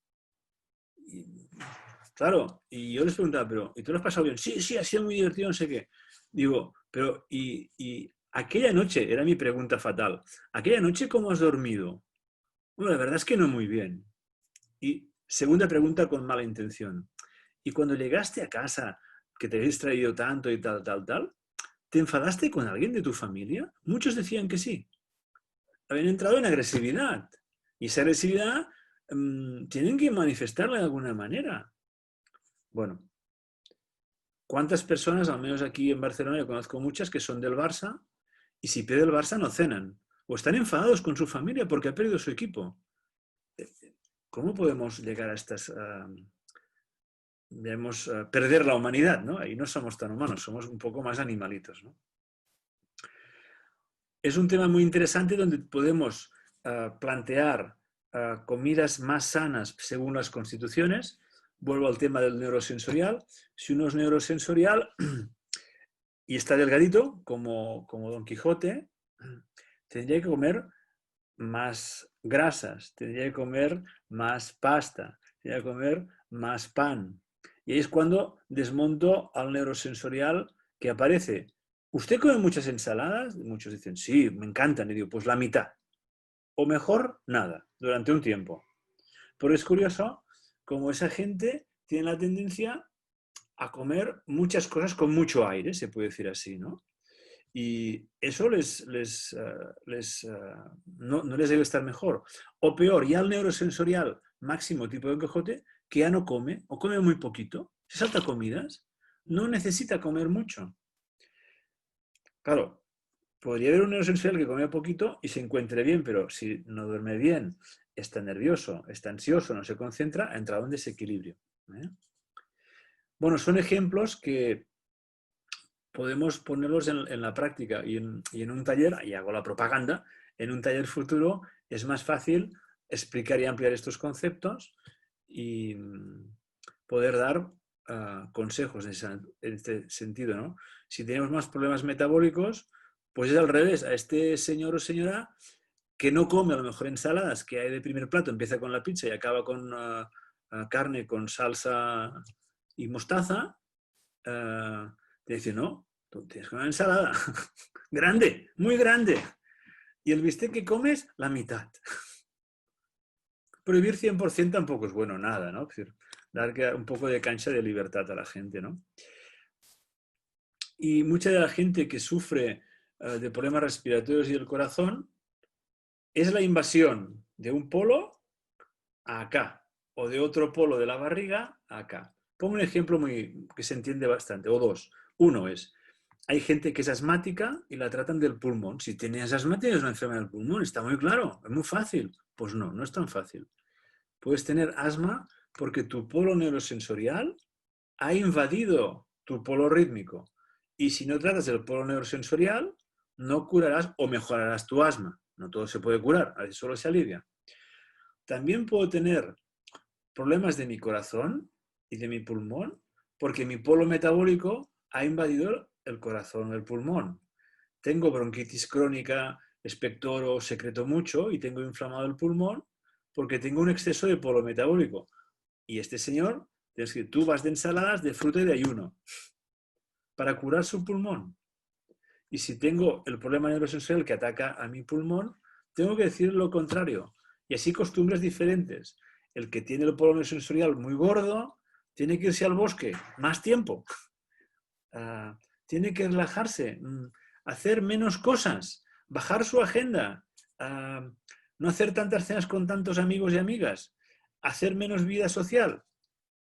Claro, y yo les preguntaba, pero ¿y tú lo has pasado bien? Sí, sí, ha sido muy divertido, no sé qué. Digo, pero ¿y aquella noche? Era mi pregunta fatal. ¿Aquella noche cómo has dormido? Bueno, la verdad es que no muy bien. Y segunda pregunta con mala intención. ¿Y cuando llegaste a casa, que te habías traído tanto y tal, ¿te enfadaste con alguien de tu familia? Muchos decían que sí. Habían entrado en agresividad. Y esa agresividad tienen que manifestarla de alguna manera. Bueno, ¿cuántas personas, al menos aquí en Barcelona, yo conozco muchas que son del Barça y si pierde el Barça no cenan? O están enfadados con su familia porque ha perdido su equipo. ¿Cómo podemos llegar a estas... perder la humanidad, ¿no? Ahí no somos tan humanos, somos un poco más animalitos, ¿no? Es un tema muy interesante donde podemos plantear comidas más sanas según las constituciones. Vuelvo al tema del neurosensorial. Si uno es neurosensorial y está delgadito, como Don Quijote, tendría que comer más grasas, tendría que comer más pasta, tendría que comer más pan. Y ahí es cuando desmonto al neurosensorial que aparece. ¿Usted come muchas ensaladas? Muchos dicen, sí, me encantan. Y digo, pues la mitad. O mejor, nada, durante un tiempo. Pero es curioso cómo esa gente tiene la tendencia a comer muchas cosas con mucho aire, se puede decir así, ¿no? Y eso no les debe estar mejor. O peor, ya el neurosensorial máximo tipo de Quijote, que ya no come, o come muy poquito, se salta comidas, no necesita comer mucho. Claro, podría haber un neurosensorial que come poquito y se encuentre bien, pero si no duerme bien, está nervioso, está ansioso, no se concentra, ha entrado en desequilibrio. Bueno, son ejemplos que podemos ponerlos en la práctica y en un taller, y hago la propaganda, en un taller futuro es más fácil explicar y ampliar estos conceptos y poder dar consejos en este sentido, ¿no? Si tenemos más problemas metabólicos, pues es al revés. A este señor o señora que no come a lo mejor ensaladas que hay de primer plato, empieza con la pizza y acaba con carne con salsa y mostaza, te dice, no, tú tienes que comer una ensalada grande, muy grande. Y el bistec que comes, la mitad. Prohibir 100% tampoco es bueno, nada, ¿no? Es decir, dar un poco de cancha de libertad a la gente, ¿no? Y mucha de la gente que sufre de problemas respiratorios y del corazón es la invasión de un polo a acá o de otro polo de la barriga a acá. Pongo un ejemplo que se entiende bastante, o dos. Uno es, hay gente que es asmática y la tratan del pulmón. Si tienes asma, tienes una enfermedad del pulmón, está muy claro, es muy fácil. Pues no, no es tan fácil. Puedes tener asma porque tu polo neurosensorial ha invadido tu polo rítmico. Y si no tratas el polo neurosensorial, no curarás o mejorarás tu asma. No todo se puede curar, a veces solo se alivia. También puedo tener problemas de mi corazón y de mi pulmón porque mi polo metabólico ha invadido el corazón, el pulmón. Tengo bronquitis crónica, expectoro, secreto mucho y tengo inflamado el pulmón porque tengo un exceso de polo metabólico. Y este señor, tienes que tú vas de ensaladas, de fruta y de ayuno para curar su pulmón. Y si tengo el problema neurosensorial que ataca a mi pulmón, tengo que decir lo contrario. Y así costumbres diferentes. El que tiene el polo neurosensorial muy gordo tiene que irse al bosque más tiempo. Tiene que relajarse, hacer menos cosas, bajar su agenda, no hacer tantas cenas con tantos amigos y amigas, hacer menos vida social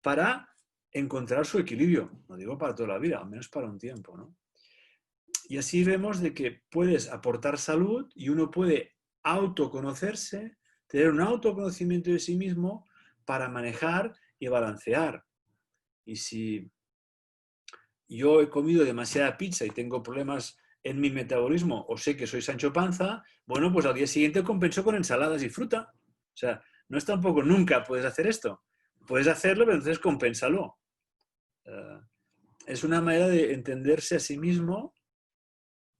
para encontrar su equilibrio. No digo para toda la vida, al menos para un tiempo, ¿no? Y así vemos de que puedes aportar salud y uno puede autoconocerse, tener un autoconocimiento de sí mismo para manejar y balancear. Y si yo he comido demasiada pizza y tengo problemas en mi metabolismo o sé que soy Sancho Panza, bueno, pues al día siguiente compenso con ensaladas y fruta. O sea, no es tampoco nunca puedes hacer esto. Puedes hacerlo, pero entonces compénsalo. Es una manera de entenderse a sí mismo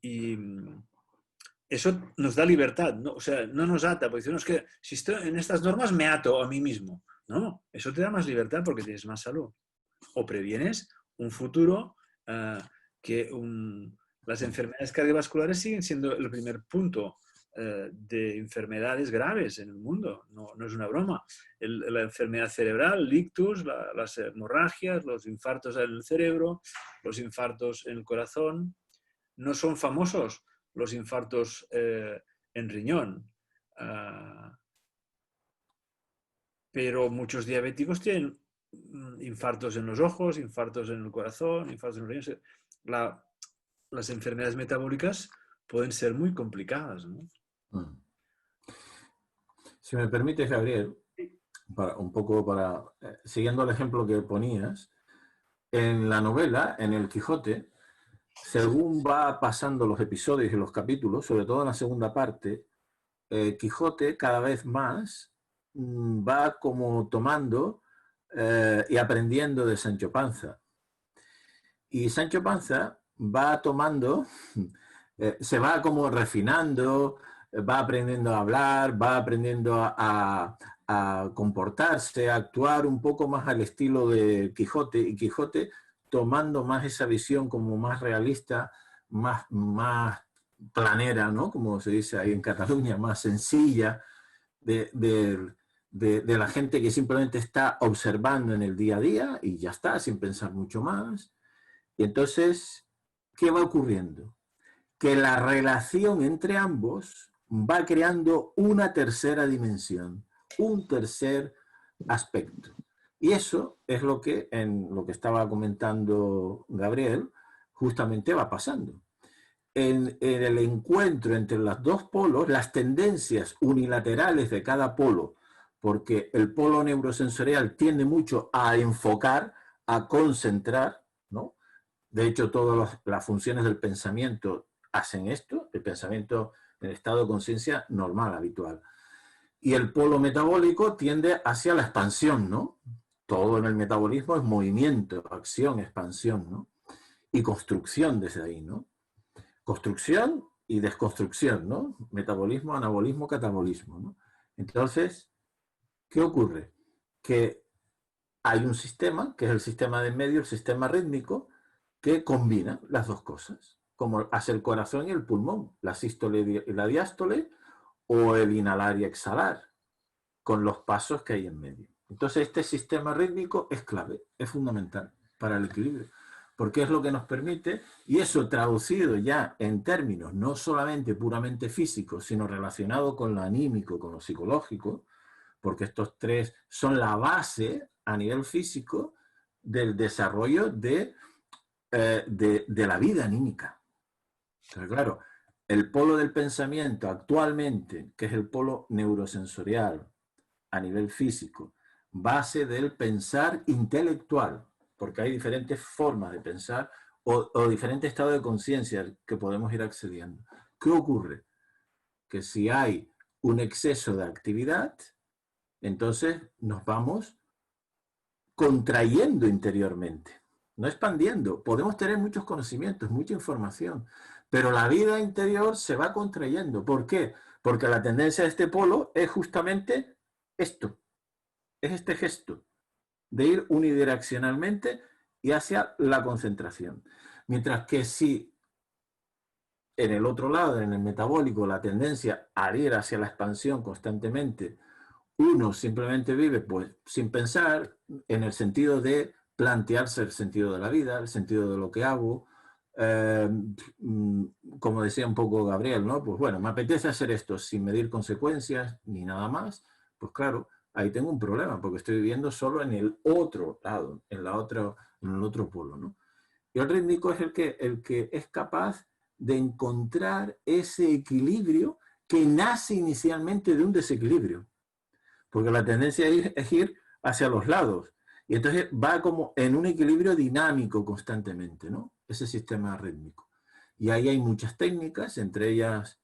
y eso nos da libertad, ¿no? O sea, no nos ata, porque decimos que si estoy en estas normas me ato a mí mismo. No, eso te da más libertad porque tienes más salud. O previenes un futuro que las enfermedades cardiovasculares siguen siendo el primer punto de enfermedades graves en el mundo, no es una broma. La enfermedad cerebral, el ictus, las hemorragias, los infartos en el cerebro, los infartos en el corazón, no son famosos los infartos en riñón, pero muchos diabéticos tienen infartos en los ojos, infartos en el corazón, infartos en los riñones. Las enfermedades metabólicas pueden ser muy complicadas, ¿no? Si me permites, Gabriel, siguiendo el ejemplo que ponías, en la novela, en el Quijote, según va pasando los episodios y los capítulos, sobre todo en la segunda parte, Quijote cada vez más va como tomando y aprendiendo de Sancho Panza. Y Sancho Panza va tomando, se va como refinando, va aprendiendo a hablar, va aprendiendo a comportarse, a actuar un poco más al estilo de Quijote, y Quijote tomando más esa visión como más realista, más planera, ¿no? Como se dice ahí en Cataluña, más sencilla, de la gente que simplemente está observando en el día a día y ya está, sin pensar mucho más. Y entonces, ¿qué va ocurriendo? Que la relación entre ambos va creando una tercera dimensión, un tercer aspecto. Y eso es lo que, en lo que estaba comentando Gabriel, justamente va pasando. En el encuentro entre los dos polos, las tendencias unilaterales de cada polo, porque el polo neurosensorial tiende mucho a enfocar, a concentrar, ¿no? De hecho, todas las funciones del pensamiento hacen esto, el pensamiento en estado de conciencia normal, habitual. Y el polo metabólico tiende hacia la expansión, ¿no? Todo en el metabolismo es movimiento, acción, expansión, ¿no? Y construcción desde ahí, ¿no? Construcción y desconstrucción, ¿no? Metabolismo, anabolismo, catabolismo, ¿no? Entonces, ¿qué ocurre? Que hay un sistema, que es el sistema de en medio, el sistema rítmico, que combina las dos cosas, como hace el corazón y el pulmón, la sístole y la diástole, o el inhalar y exhalar, con los pasos que hay en medio. Entonces, este sistema rítmico es clave, es fundamental para el equilibrio, porque es lo que nos permite, y eso traducido ya en términos no solamente puramente físicos, sino relacionado con lo anímico, con lo psicológico, porque estos tres son la base a nivel físico del desarrollo de la vida anímica. Entonces, claro, el polo del pensamiento actualmente, que es el polo neurosensorial a nivel físico, base del pensar intelectual, porque hay diferentes formas de pensar o diferentes estados de conciencia que podemos ir accediendo. ¿Qué ocurre? Que si hay un exceso de actividad, entonces nos vamos contrayendo interiormente, no expandiendo. Podemos tener muchos conocimientos, mucha información, pero la vida interior se va contrayendo. ¿Por qué? Porque la tendencia de este polo es justamente esto, es este gesto de ir unidireccionalmente y hacia la concentración. Mientras que si en el otro lado, en el metabólico, la tendencia al ir hacia la expansión constantemente, uno simplemente vive pues sin pensar, en el sentido de plantearse el sentido de la vida, el sentido de lo que hago, como decía un poco Gabriel, ¿no? Pues bueno, me apetece hacer esto sin medir consecuencias ni nada más, pues claro, ahí tengo un problema, porque estoy viviendo solo en el otro lado, en el otro polo, ¿no? Y el rítmico es el que es capaz de encontrar ese equilibrio que nace inicialmente de un desequilibrio, porque la tendencia es ir hacia los lados, y entonces va como en un equilibrio dinámico constantemente, ¿no? Ese sistema rítmico. Y ahí hay muchas técnicas, entre ellas,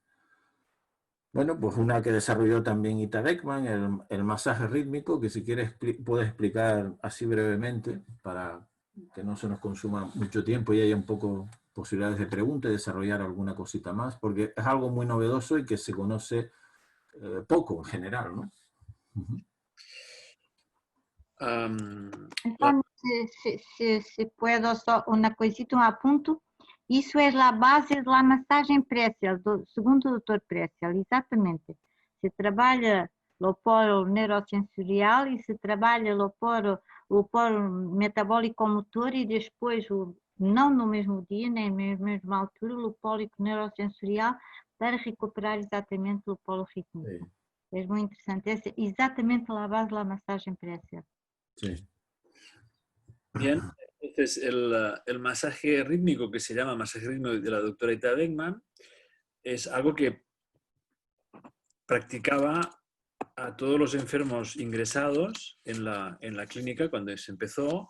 bueno, pues una que desarrolló también Ita Beckman, el masaje rítmico, que si quieres puedes explicar así brevemente, para que no se nos consuma mucho tiempo y haya un poco posibilidades de pregunta y desarrollar alguna cosita más, porque es algo muy novedoso y que se conoce poco en general, ¿no? Então, se puedo só uma coisita, um apunto, isso é a base da massagem Pressel, segundo o Dr. Pressel, exatamente. Se trabalha o polo neurosensorial e se trabalha o polo metabólico motor e depois, não no mesmo dia, nem na mesma altura, o polo neurosensorial para recuperar exatamente o polo rítmico. É muito interessante, é exatamente a base da massagem Pressel. Sí. Bien, entonces el masaje rítmico, que se llama masaje rítmico de la doctora Ita Beckman, es algo que practicaba a todos los enfermos ingresados en la clínica cuando se empezó.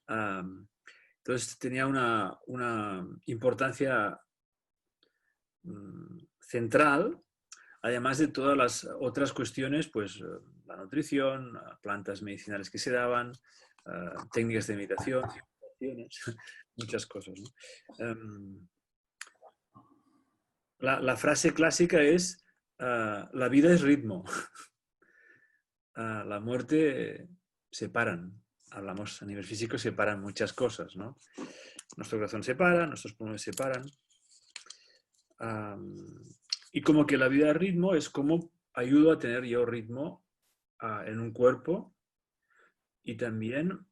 Entonces tenía una importancia central, además de todas las otras cuestiones, pues la nutrición, plantas medicinales que se daban, técnicas de meditación, muchas cosas, ¿no? La frase clásica es, la vida es ritmo, la muerte separan. Hablamos a nivel físico, separan muchas cosas, ¿no? Nuestro corazón se para, nuestros pulmones se paran. Y como que la vida es ritmo es como ayudo a tener yo ritmo en un cuerpo y también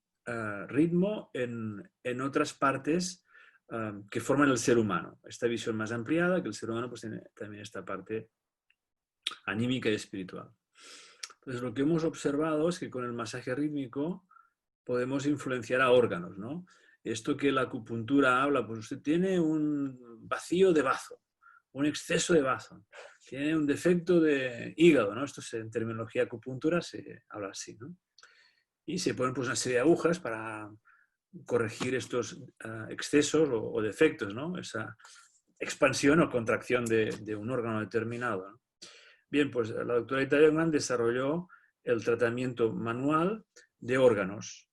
ritmo en otras partes que forman el ser humano. Esta visión más ampliada, que el ser humano pues tiene también esta parte anímica y espiritual. Entonces lo que hemos observado es que con el masaje rítmico podemos influenciar a órganos, ¿no? Esto que la acupuntura habla, pues usted tiene un vacío de bazo, un exceso de bazo, tiene un defecto de hígado, ¿no? Esto en terminología acupuntura se habla así, ¿no? Y se ponen pues una serie de agujas para corregir estos excesos o defectos, ¿no? Esa expansión o contracción de un órgano determinado, ¿no? Bien, pues la doctora Ita Beckman desarrolló el tratamiento manual de órganos,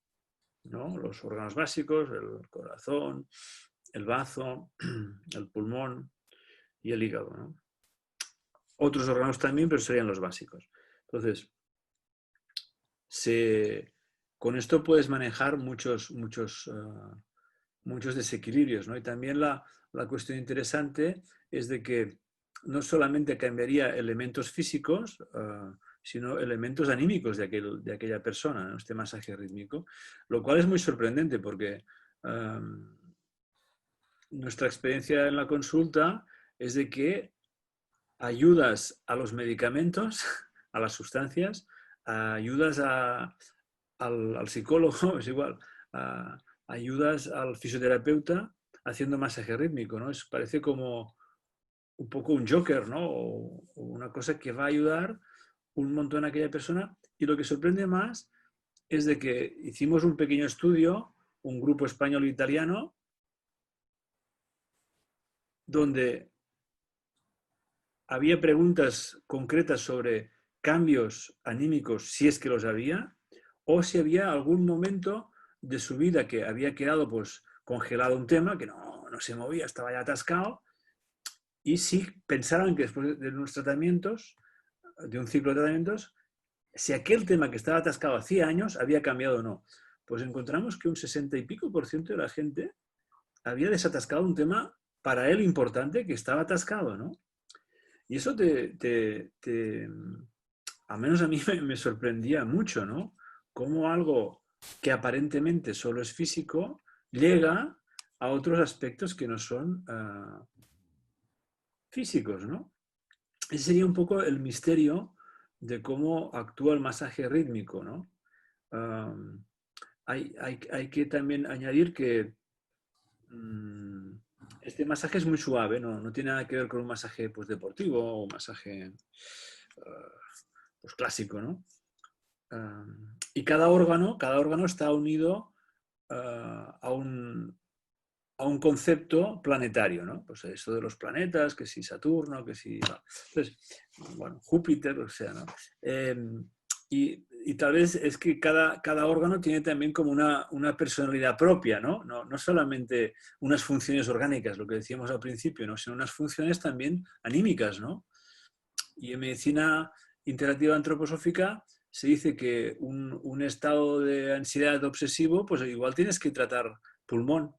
¿no? Los órganos básicos, el corazón, el bazo, el pulmón y el hígado, ¿no? Otros órganos también, pero serían los básicos. Entonces, con esto puedes manejar muchos desequilibrios, ¿no? Y también la cuestión interesante es de que no solamente cambiaría elementos físicos, sino elementos anímicos de aquella persona, ¿no? Este masaje rítmico, lo cual es muy sorprendente porque nuestra experiencia en la consulta es de que ayudas a los medicamentos, a las sustancias, ayudas al psicólogo, es igual, ayudas al fisioterapeuta haciendo masaje rítmico, ¿no? Parece como un poco un joker, ¿no? O una cosa que va a ayudar un montón a aquella persona. Y lo que sorprende más es de que hicimos un pequeño estudio, un grupo español e italiano, donde había preguntas concretas sobre cambios anímicos, si es que los había, o si había algún momento de su vida que había quedado pues congelado un tema, que no se movía, estaba ya atascado, y si pensaban que después de unos tratamientos, de un ciclo de tratamientos, si aquel tema que estaba atascado hacía años había cambiado o no. Pues encontramos que un 60 y pico % de la gente había desatascado un tema para él importante que estaba atascado, ¿no? Y eso al menos a mí me sorprendía mucho, ¿no? Cómo algo que aparentemente solo es físico llega a otros aspectos que no son físicos, ¿no? Ese sería un poco el misterio de cómo actúa el masaje rítmico, ¿no? Hay que también añadir que este masaje es muy suave, no tiene nada que ver con un masaje pues, deportivo o un masaje pues, clásico, ¿no? Y cada órgano está unido a un concepto planetario, ¿no? Pues esto de los planetas, que si Saturno, que si... Entonces, bueno, Júpiter, o sea, ¿no? Y y tal vez es que cada órgano tiene también como una personalidad propia, ¿no? No solamente unas funciones orgánicas, lo que decíamos al principio, ¿no? Sino unas funciones también anímicas, ¿no? Y en medicina interactiva antroposófica se dice que un estado de ansiedad obsesivo, pues igual tienes que tratar pulmón.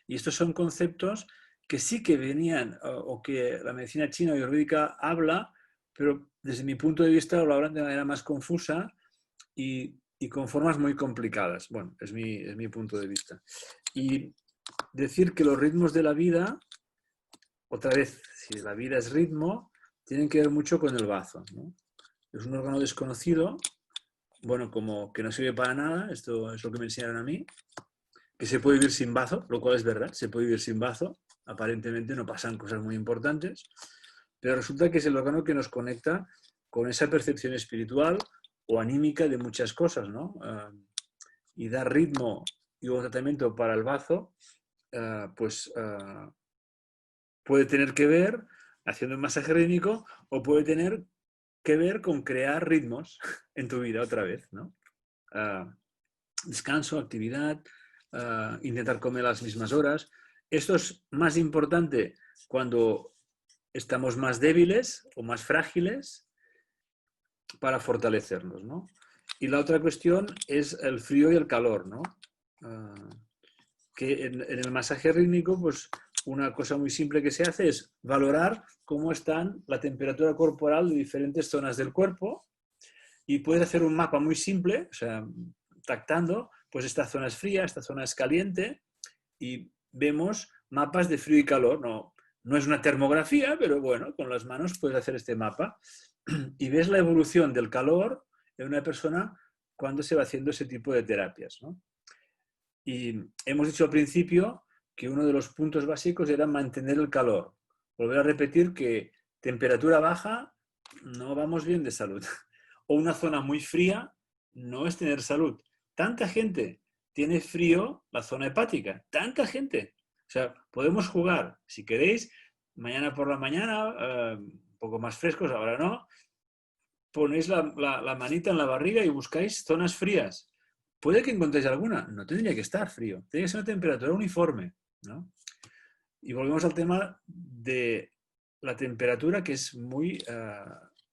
Y estos son conceptos que sí que venían, o que la medicina china y ayurvédica habla, pero desde mi punto de vista lo hablan de manera más confusa y con formas muy complicadas. Bueno, es mi punto de vista. Y decir que los ritmos de la vida, otra vez, si la vida es ritmo, tienen que ver mucho con el bazo, ¿no? Es un órgano desconocido, bueno, como que no sirve para nada, esto es lo que me enseñaron a mí, que se puede vivir sin bazo, lo cual es verdad, se puede vivir sin bazo, aparentemente no pasan cosas muy importantes, pero resulta que es el órgano que nos conecta con esa percepción espiritual o anímica de muchas cosas, ¿no? Y dar ritmo y un tratamiento para el bazo, puede tener que ver, haciendo un masaje rítmico, o puede tener que ver con crear ritmos en tu vida otra vez, ¿no? Descanso, actividad, intentar comer a las mismas horas. Esto es más importante cuando estamos más débiles o más frágiles para fortalecernos, ¿no? Y la otra cuestión es el frío y el calor, ¿no? Que en el masaje rítmico, pues una cosa muy simple que se hace es valorar cómo están la temperatura corporal de diferentes zonas del cuerpo y puedes hacer un mapa muy simple, o sea, tactando, pues esta zona es fría, esta zona es caliente y vemos mapas de frío y calor. No es una termografía, pero bueno, con las manos puedes hacer este mapa y ves la evolución del calor en una persona cuando se va haciendo ese tipo de terapias, ¿no? Y hemos dicho al principio que uno de los puntos básicos era mantener el calor. Volver a repetir que temperatura baja no vamos bien de salud. O una zona muy fría no es tener salud. Tanta gente tiene frío la zona hepática. Tanta gente. O sea, podemos jugar, si queréis, mañana por la mañana, un poco más frescos, ahora no, ponéis la manita en la barriga y buscáis zonas frías. Puede que encontréis alguna, no tendría que estar frío, tiene que ser una temperatura uniforme, ¿no? Y volvemos al tema de la temperatura, que es muy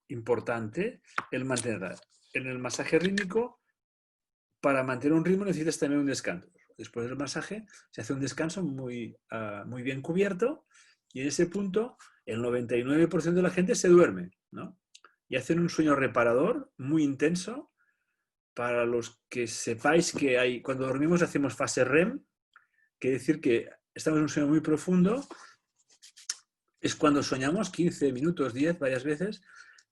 importante el mantenerla. En el masaje rítmico, para mantener un ritmo necesitas también un descanso. Después del masaje se hace un descanso muy bien cubierto y en ese punto el 99% de la gente se duerme, ¿no? Y hacen un sueño reparador muy intenso. Para los que sepáis que cuando dormimos hacemos fase REM, quiere decir que estamos en un sueño muy profundo, es cuando soñamos 15 minutos, 10, varias veces.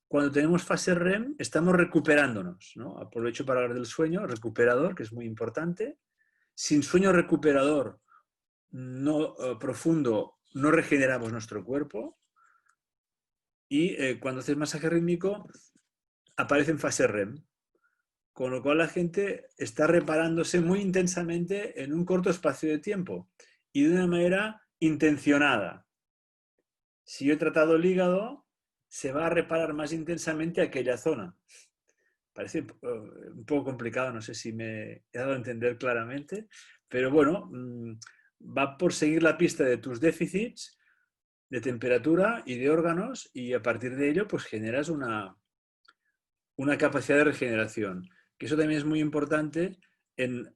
Cuando tenemos fase REM estamos recuperándonos, ¿no? Aprovecho para hablar del sueño recuperador, que es muy importante. Sin sueño recuperador profundo no regeneramos nuestro cuerpo y cuando haces masaje rítmico aparece en fase REM. Con lo cual la gente está reparándose muy intensamente en un corto espacio de tiempo y de una manera intencionada. Si yo he tratado el hígado, se va a reparar más intensamente aquella zona. Parece un poco complicado, no sé si me he dado a entender claramente, pero bueno, va por seguir la pista de tus déficits de temperatura y de órganos y a partir de ello pues generas una capacidad de regeneración. Que eso también es muy importante en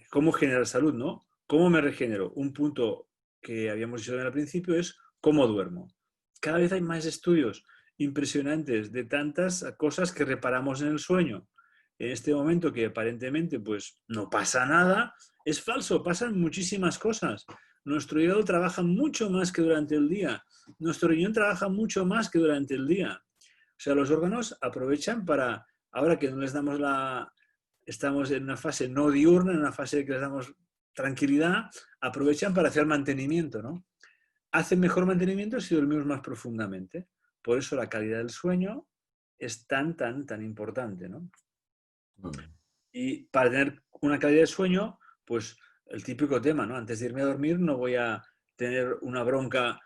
cómo generar salud, ¿no? ¿Cómo me regenero? Un punto que habíamos dicho al principio es cómo duermo. Cada vez hay más estudios impresionantes de tantas cosas que reparamos en el sueño. En este momento que aparentemente pues no pasa nada, es falso, pasan muchísimas cosas. Nuestro hígado trabaja mucho más que durante el día. Nuestro riñón trabaja mucho más que durante el día. O sea, los órganos aprovechan para, ahora que no les damos estamos en una fase no diurna, en una fase que les damos tranquilidad, aprovechan para hacer mantenimiento, ¿no? Hacen mejor mantenimiento si dormimos más profundamente. Por eso la calidad del sueño es tan importante, ¿no? Y para tener una calidad de sueño, pues el típico tema, ¿no? Antes de irme a dormir no voy a tener una bronca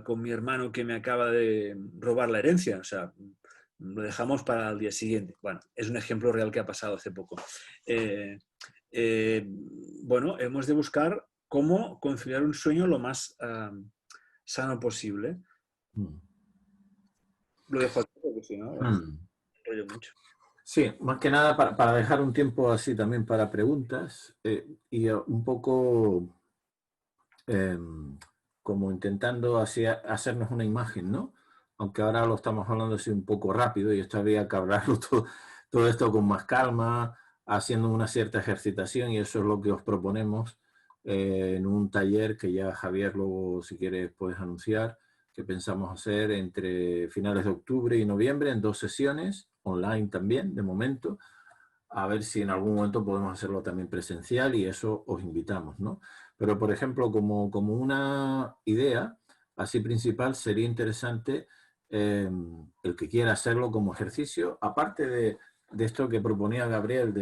con mi hermano que me acaba de robar la herencia. O sea, lo dejamos para el día siguiente. Bueno, es un ejemplo real que ha pasado hace poco. Bueno, hemos de buscar cómo conciliar un sueño lo más sano posible. Lo dejo aquí porque si no, rollo mucho. Sí, más que nada para dejar un tiempo así también para preguntas y un poco como intentando así hacernos una imagen, ¿no? Aunque ahora lo estamos hablando así un poco rápido y esto habría que hablarlo todo esto con más calma, haciendo una cierta ejercitación, y eso es lo que os proponemos en un taller que ya Javier luego, si quieres, puedes anunciar, que pensamos hacer entre finales de octubre y noviembre en 2 sesiones, online también, de momento, a ver si en algún momento podemos hacerlo también presencial, y eso os invitamos, ¿no? Pero, por ejemplo, como una idea así principal, sería interesante el que quiera hacerlo como ejercicio, aparte de esto que proponía Gabriel,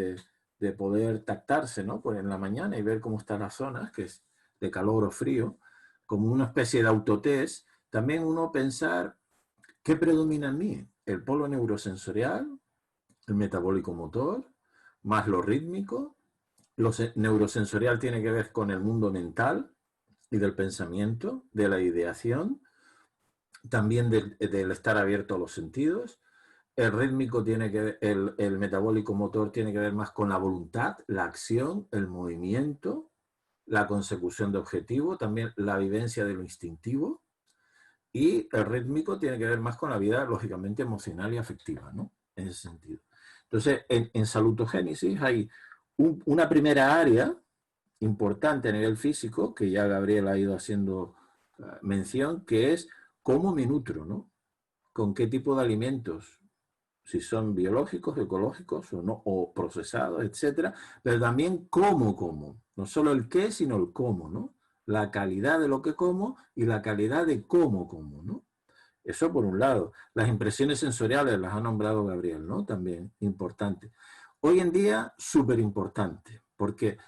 de poder tactarse, ¿no? Pues en la mañana y ver cómo están las zonas, que es de calor o frío, como una especie de autotest. También uno pensar qué predomina en mí, el polo neurosensorial, el metabólico motor, más lo rítmico. Lo neurosensorial tiene que ver con el mundo mental y del pensamiento, de la ideación, también del estar abierto a los sentidos. El rítmico tiene que ver, el metabólico motor tiene que ver más con la voluntad, la acción, el movimiento, la consecución de objetivo, también la vivencia de lo instintivo. Y el rítmico tiene que ver más con la vida, lógicamente, emocional y afectiva, ¿no? En ese sentido. Entonces, en salutogénesis hay una primera área importante a nivel físico, que ya Gabriel ha ido haciendo mención, que es cómo me nutro, ¿no? Con qué tipo de alimentos, si son biológicos, ecológicos o no, o procesados, etcétera, pero también cómo como, no solo el qué, sino el cómo, ¿no? La calidad de lo que como y la calidad de cómo como, ¿no? Eso por un lado. Las impresiones sensoriales las ha nombrado Gabriel, ¿no? También importante. Hoy en día, súper importante, porque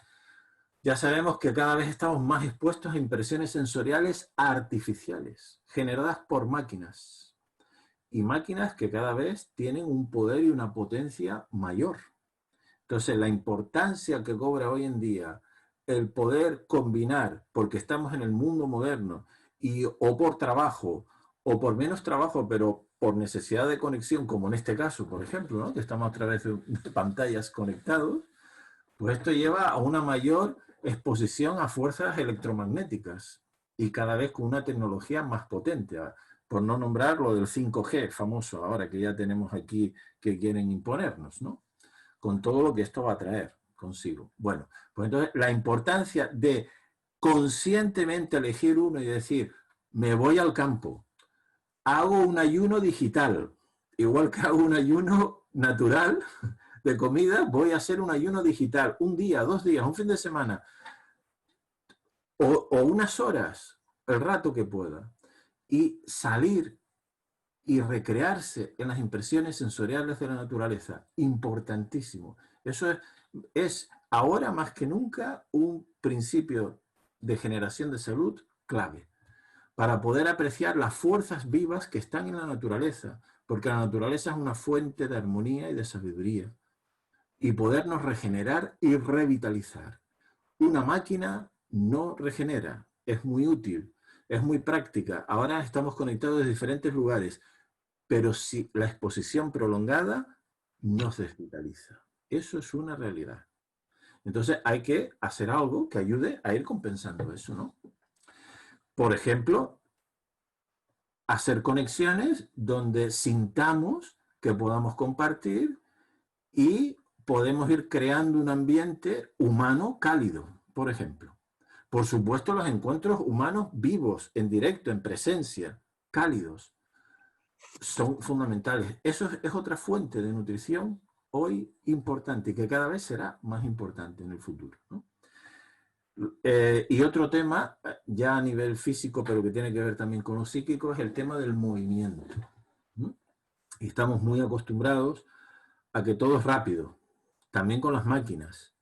ya sabemos que cada vez estamos más expuestos a impresiones sensoriales artificiales, generadas por máquinas. Y máquinas que cada vez tienen un poder y una potencia mayor. Entonces, la importancia que cobra hoy en día el poder combinar, porque estamos en el mundo moderno, o por trabajo, o por menos trabajo, pero por necesidad de conexión, como en este caso, por ejemplo, ¿no? Que estamos a través de pantallas conectados, pues esto lleva a una mayor exposición a fuerzas electromagnéticas y cada vez con una tecnología más potente, por no nombrar lo del 5G famoso ahora que ya tenemos aquí que quieren imponernos, ¿no? Con todo lo que esto va a traer consigo. Bueno, pues entonces la importancia de conscientemente elegir uno y decir, me voy al campo, hago un ayuno digital, igual que hago un ayuno natural de comida, voy a hacer un ayuno digital, un día, 2 días, un fin de semana, o unas horas, el rato que pueda, y salir y recrearse en las impresiones sensoriales de la naturaleza. Importantísimo. Eso es ahora más que nunca un principio de generación de salud clave para poder apreciar las fuerzas vivas que están en la naturaleza, porque la naturaleza es una fuente de armonía y de sabiduría, y podernos regenerar y revitalizar. Una máquina no regenera, es muy útil, es muy práctica. Ahora estamos conectados de diferentes lugares, pero si la exposición prolongada no se desvitaliza. Eso es una realidad. Entonces hay que hacer algo que ayude a ir compensando eso, ¿no? Por ejemplo, hacer conexiones donde sintamos que podamos compartir y podemos ir creando un ambiente humano cálido, por ejemplo. Por supuesto, los encuentros humanos vivos, en directo, en presencia, cálidos, son fundamentales. Eso es otra fuente de nutrición hoy importante y que cada vez será más importante en el futuro, ¿no? Y otro tema, ya a nivel físico, pero que tiene que ver también con lo psíquico, es el tema del movimiento, ¿no? Y estamos muy acostumbrados a que todo es rápido, también con las máquinas.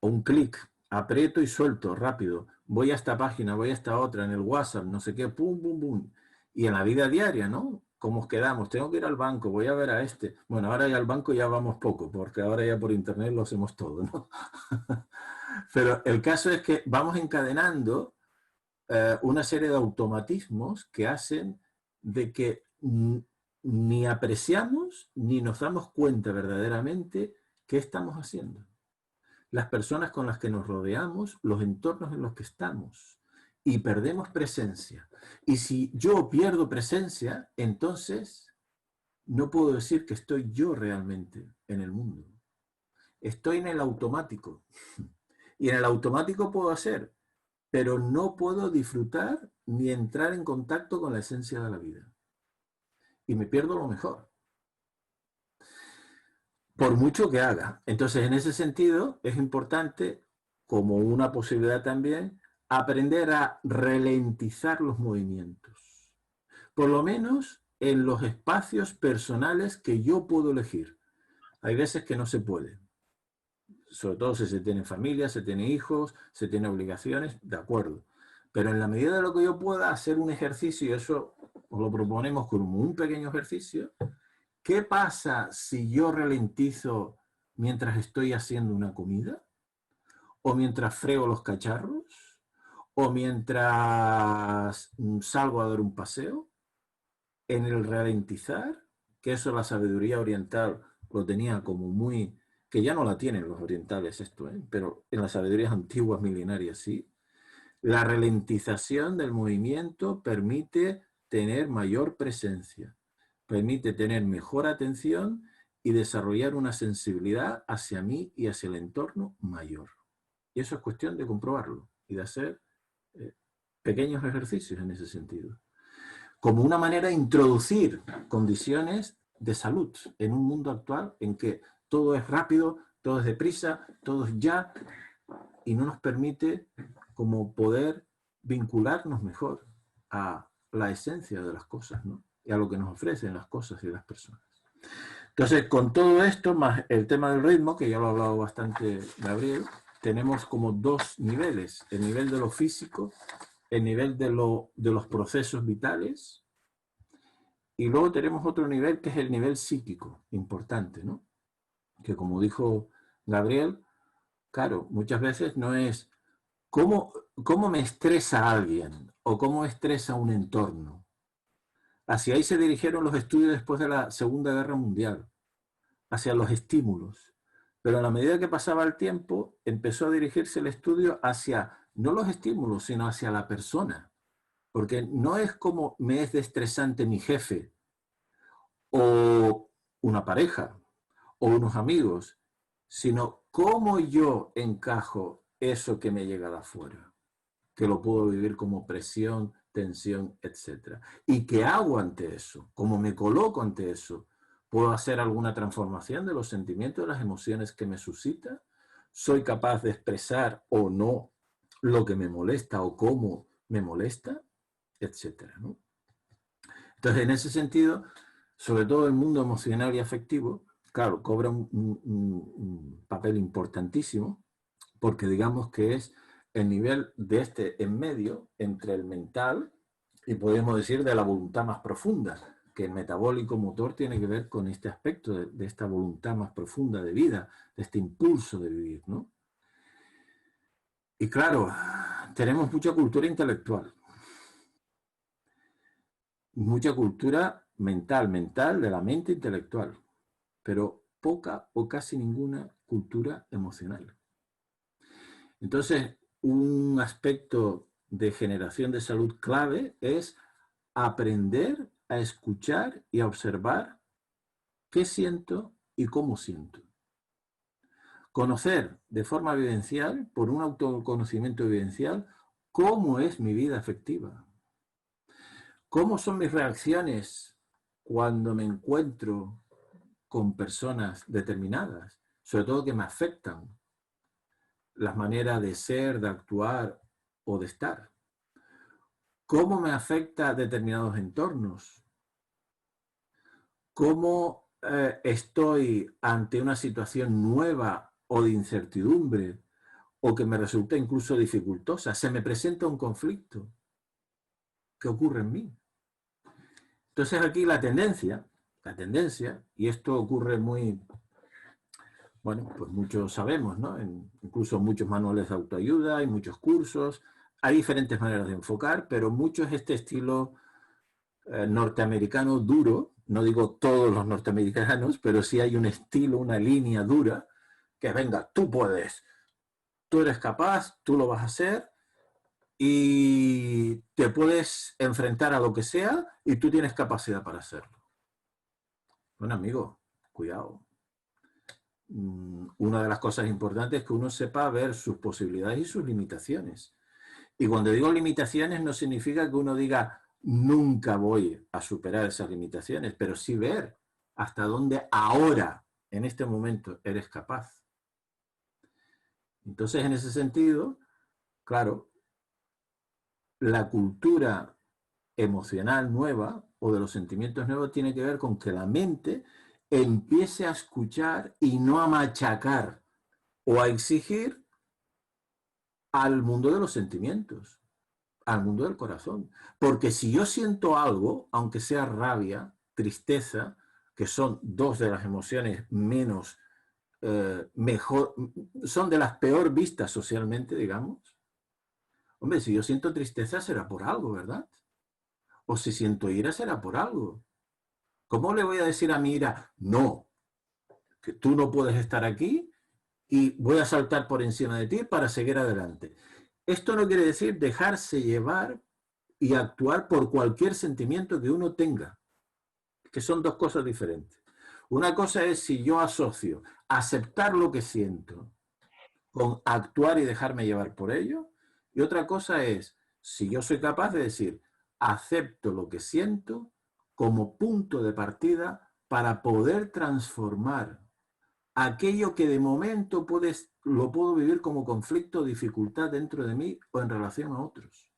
Un clic, aprieto y suelto rápido. Voy a esta página, voy a esta otra, en el WhatsApp, no sé qué, pum, pum, pum. Y en la vida diaria, ¿no? ¿cómo quedamos? Tengo que ir al banco, voy a ver a este. Bueno, ahora ya al banco ya vamos poco, porque ahora ya por internet lo hacemos todo, ¿no? Pero el caso es que vamos encadenando una serie de automatismos que hacen de que ni apreciamos ni nos damos cuenta verdaderamente qué estamos haciendo. Las personas con las que nos rodeamos, los entornos en los que estamos, y perdemos presencia. Y si yo pierdo presencia, entonces no puedo decir que estoy yo realmente en el mundo. Estoy en el automático. Y en el automático puedo hacer, pero no puedo disfrutar ni entrar en contacto con la esencia de la vida. Y me pierdo lo mejor. Por mucho que haga. Entonces, en ese sentido, es importante, como una posibilidad también, aprender a ralentizar los movimientos. Por lo menos en los espacios personales que yo puedo elegir. Hay veces que no se puede. Sobre todo si se tiene familia, se tiene hijos, se tiene obligaciones, de acuerdo. Pero en la medida de lo que yo pueda hacer un ejercicio, y eso os lo proponemos como un pequeño ejercicio, ¿qué pasa si yo ralentizo mientras estoy haciendo una comida? ¿O mientras frego los cacharros? ¿O mientras salgo a dar un paseo? En el ralentizar, que eso la sabiduría oriental lo tenía como muy... que ya no la tienen los orientales esto, pero en las sabidurías antiguas milenarias sí. La ralentización del movimiento permite tener mayor presencia, permite tener mejor atención y desarrollar una sensibilidad hacia mí y hacia el entorno mayor. Y eso es cuestión de comprobarlo y de hacer pequeños ejercicios en ese sentido. Como una manera de introducir condiciones de salud en un mundo actual en que todo es rápido, todo es deprisa, todo es ya, y no nos permite como poder vincularnos mejor a la esencia de las cosas, ¿no? Y a lo que nos ofrecen las cosas y las personas. Entonces, con todo esto, más el tema del ritmo, que ya lo ha hablado bastante Gabriel, tenemos como dos niveles, el nivel de lo físico, el nivel de los procesos vitales, y luego tenemos otro nivel que es el nivel psíquico, importante, ¿no? Que como dijo Gabriel, claro, muchas veces no es cómo me estresa alguien o cómo estresa un entorno. Hacia ahí se dirigieron los estudios después de la Segunda Guerra Mundial, hacia los estímulos. Pero a la medida que pasaba el tiempo, empezó a dirigirse el estudio hacia, no los estímulos, sino hacia la persona. Porque no es como me es estresante mi jefe, o una pareja, o unos amigos, sino cómo yo encajo eso que me llega de afuera, que lo puedo vivir como presión, tensión, etc. ¿Y qué hago ante eso? ¿Cómo me coloco ante eso? ¿Puedo hacer alguna transformación de los sentimientos, de las emociones que me suscita? ¿Soy capaz de expresar o no lo que me molesta o cómo me molesta? Etcétera, ¿no? Entonces, en ese sentido, sobre todo el mundo emocional y afectivo, claro, cobra un papel importantísimo, porque digamos que es el nivel de este en medio entre el mental y podemos decir de la voluntad más profunda, que el metabólico motor tiene que ver con este aspecto de esta voluntad más profunda de vida, de este impulso de vivir, ¿no? Y claro, tenemos mucha cultura intelectual, mucha cultura mental de la mente intelectual, pero poca o casi ninguna cultura emocional. Entonces, un aspecto de generación de salud clave es aprender a escuchar y a observar qué siento y cómo siento. Conocer de forma vivencial, por un autoconocimiento vivencial, cómo es mi vida afectiva. Cómo son mis reacciones cuando me encuentro con personas determinadas, sobre todo que me afectan las maneras de ser, de actuar o de estar. ¿Cómo me afecta determinados entornos? ¿Cómo estoy ante una situación nueva o de incertidumbre o que me resulta incluso dificultosa? ¿Se me presenta un conflicto? ¿Qué ocurre en mí? Entonces aquí la tendencia, y esto ocurre muy, bueno, pues muchos sabemos, ¿no? Incluso muchos manuales de autoayuda, hay muchos cursos, hay diferentes maneras de enfocar, pero mucho es este estilo norteamericano duro, no digo todos los norteamericanos, pero sí hay un estilo, una línea dura, que venga, tú puedes, tú eres capaz, tú lo vas a hacer y te puedes enfrentar a lo que sea y tú tienes capacidad para hacerlo. Bueno, amigo, cuidado. Una de las cosas importantes es que uno sepa ver sus posibilidades y sus limitaciones. Y cuando digo limitaciones no significa que uno diga nunca voy a superar esas limitaciones, pero sí ver hasta dónde ahora, en este momento, eres capaz. Entonces, en ese sentido, claro, la cultura emocional nueva o de los sentimientos nuevos tiene que ver con que la mente empiece a escuchar y no a machacar o a exigir al mundo de los sentimientos, al mundo del corazón. Porque si yo siento algo, aunque sea rabia, tristeza, que son dos de las emociones menos, mejor, son de las peor vistas socialmente, digamos. Hombre, si yo siento tristeza será por algo, ¿verdad? O si siento ira será por algo. ¿Cómo le voy a decir a mi ira, no, que tú no puedes estar aquí y voy a saltar por encima de ti para seguir adelante? Esto no quiere decir dejarse llevar y actuar por cualquier sentimiento que uno tenga, que son dos cosas diferentes. Una cosa es si yo asocio aceptar lo que siento con actuar y dejarme llevar por ello, y otra cosa es si yo soy capaz de decir acepto lo que siento como punto de partida para poder transformar aquello que de momento lo puedo vivir como conflicto o dificultad dentro de mí o en relación a otros.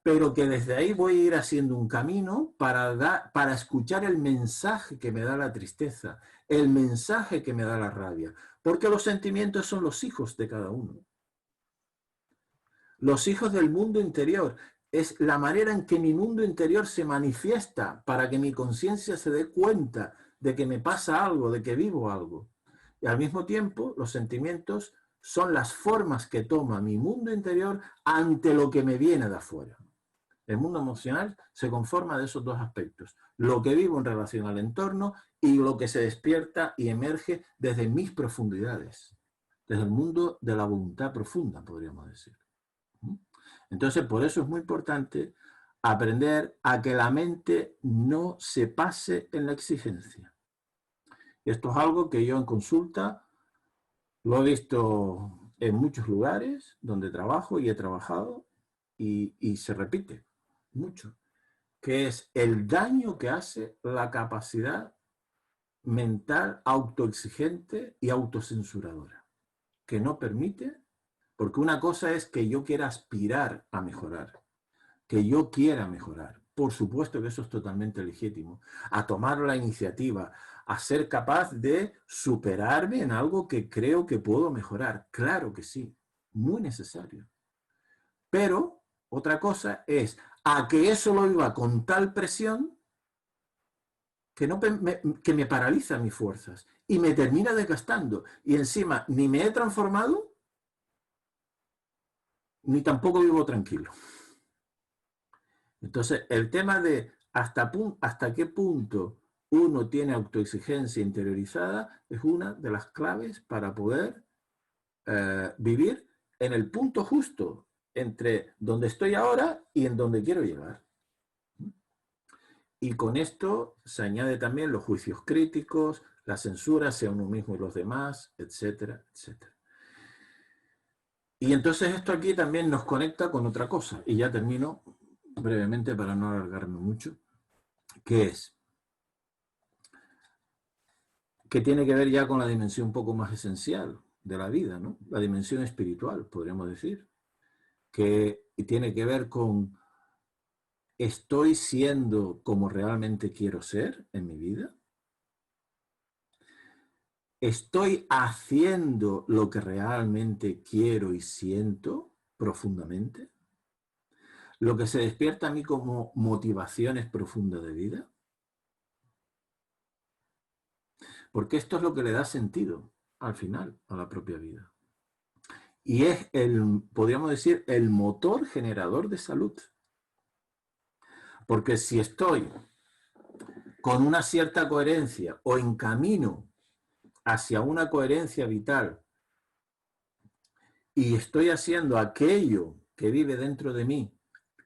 Pero que desde ahí voy a ir haciendo un camino para escuchar el mensaje que me da la tristeza, el mensaje que me da la rabia, porque los sentimientos son los hijos de cada uno. Los hijos del mundo interior. Es la manera en que mi mundo interior se manifiesta para que mi conciencia se dé cuenta de que me pasa algo, de que vivo algo. Y al mismo tiempo, los sentimientos son las formas que toma mi mundo interior ante lo que me viene de afuera. El mundo emocional se conforma de esos dos aspectos. Lo que vivo en relación al entorno y lo que se despierta y emerge desde mis profundidades. Desde el mundo de la voluntad profunda, podríamos decir. Entonces, por eso es muy importante aprender a que la mente no se pase en la exigencia. Esto es algo que yo en consulta lo he visto en muchos lugares donde trabajo y he trabajado y se repite mucho, que es el daño que hace la capacidad mental autoexigente y autocensuradora, que no permite, porque una cosa es que yo quiera aspirar a mejorar, que yo quiera mejorar, por supuesto que eso es totalmente legítimo, a tomar la iniciativa, a ser capaz de superarme en algo que creo que puedo mejorar, claro que sí, muy necesario. Pero otra cosa es a que eso lo viva con tal presión que me paraliza mis fuerzas y me termina desgastando. Y encima ni me he transformado, ni tampoco vivo tranquilo. Entonces, el tema de hasta qué punto uno tiene autoexigencia interiorizada es una de las claves para poder vivir en el punto justo entre donde estoy ahora y en donde quiero llegar. Y con esto se añade también los juicios críticos, la censura hacia uno mismo y los demás, etcétera, etcétera. Y entonces esto aquí también nos conecta con otra cosa, y ya termino brevemente para no alargarme mucho, que tiene que ver ya con la dimensión un poco más esencial de la vida, ¿no? La dimensión espiritual, podríamos decir, que tiene que ver con ¿estoy siendo como realmente quiero ser en mi vida? ¿Estoy haciendo lo que realmente quiero y siento profundamente? lo que se despierta a mí como motivaciones profundas de vida. Porque esto es lo que le da sentido al final a la propia vida. Y es podríamos decir, el motor generador de salud. Porque si estoy con una cierta coherencia o en camino hacia una coherencia vital y estoy haciendo aquello que vive dentro de mí,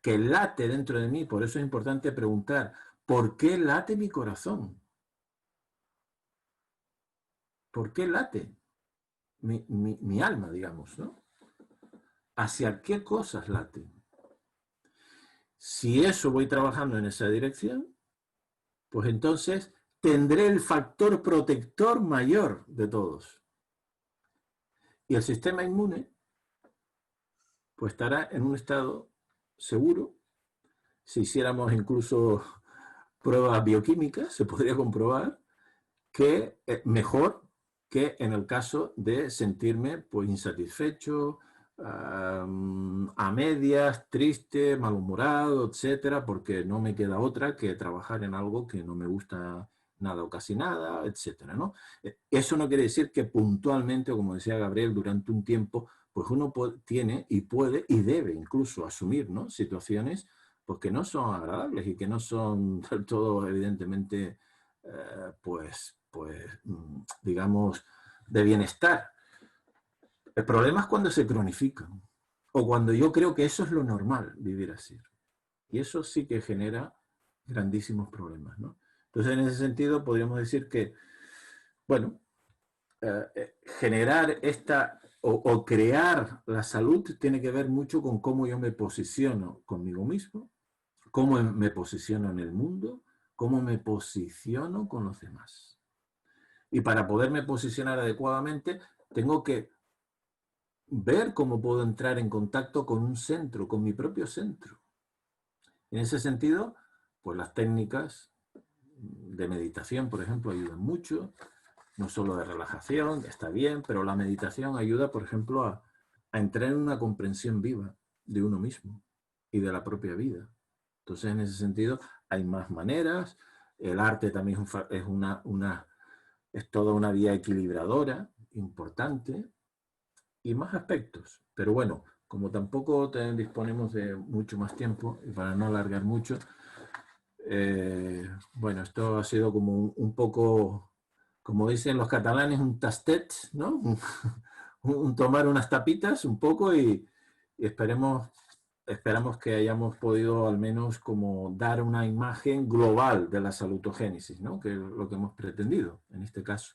que late dentro de mí, por eso es importante preguntar, ¿por qué late mi corazón? ¿Por qué late mi alma, digamos, ¿no? ¿Hacia qué cosas late? Si eso voy trabajando en esa dirección, pues entonces tendré el factor protector mayor de todos. Y el sistema inmune pues estará en un estado seguro. Si hiciéramos incluso pruebas bioquímicas, se podría comprobar que mejor que en el caso de sentirme pues insatisfecho, a medias, triste, malhumorado, etcétera, porque no me queda otra que trabajar en algo que no me gusta nada o casi nada, etcétera, ¿no? Eso no quiere decir que puntualmente, como decía Gabriel, durante un tiempo, pues uno tiene y puede y debe incluso asumir, ¿no?, situaciones pues, que no son agradables y que no son del todo, evidentemente, digamos, de bienestar. El problema es cuando se cronifican o cuando yo creo que eso es lo normal, vivir así. Y eso sí que genera grandísimos problemas, ¿no? Entonces, en ese sentido, podríamos decir que, bueno, generar esta o crear la salud tiene que ver mucho con cómo yo me posiciono conmigo mismo, cómo me posiciono en el mundo, cómo me posiciono con los demás. Y para poderme posicionar adecuadamente, tengo que ver cómo puedo entrar en contacto con un centro, con mi propio centro. En ese sentido, pues las técnicas de meditación, por ejemplo, ayudan mucho, no solo de relajación, está bien, pero la meditación ayuda, por ejemplo, a entrar en una comprensión viva de uno mismo y de la propia vida. Entonces, en ese sentido, hay más maneras. El arte también es toda una vía equilibradora, importante, y más aspectos. Pero bueno, como tampoco disponemos de mucho más tiempo, y para no alargar mucho, bueno, esto ha sido como un poco, como dicen los catalanes, un tastet, ¿no? un tomar unas tapitas un poco y esperamos que hayamos podido al menos como dar una imagen global de la salutogénesis, ¿no?, que es lo que hemos pretendido en este caso.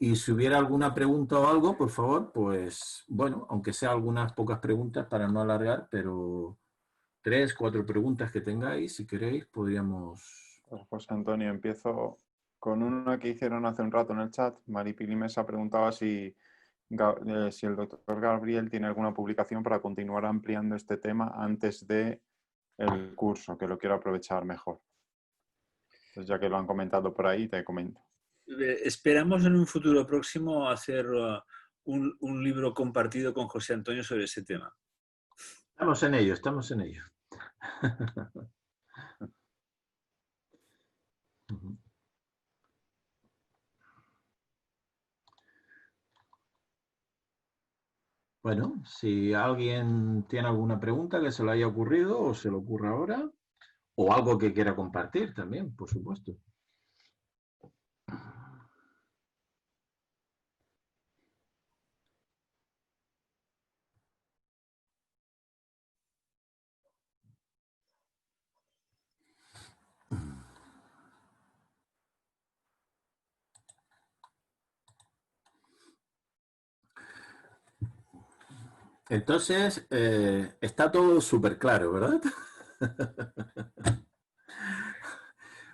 Y si hubiera alguna pregunta o algo, por favor, pues bueno, aunque sea algunas pocas preguntas para no alargar, pero 3, 4 preguntas que tengáis, si queréis, podríamos... Pues José Antonio, empiezo con una que hicieron hace un rato en el chat. Maripili Mesa preguntaba si el doctor Gabriel tiene alguna publicación para continuar ampliando este tema antes del curso, que lo quiero aprovechar mejor. Entonces, ya que lo han comentado por ahí, te comento. Esperamos en un futuro próximo hacer un libro compartido con José Antonio sobre ese tema. Estamos en ello, estamos en ello. Bueno, si alguien tiene alguna pregunta que se le haya ocurrido o se le ocurra ahora, o algo que quiera compartir también, por supuesto. Entonces, está todo súper claro, ¿verdad?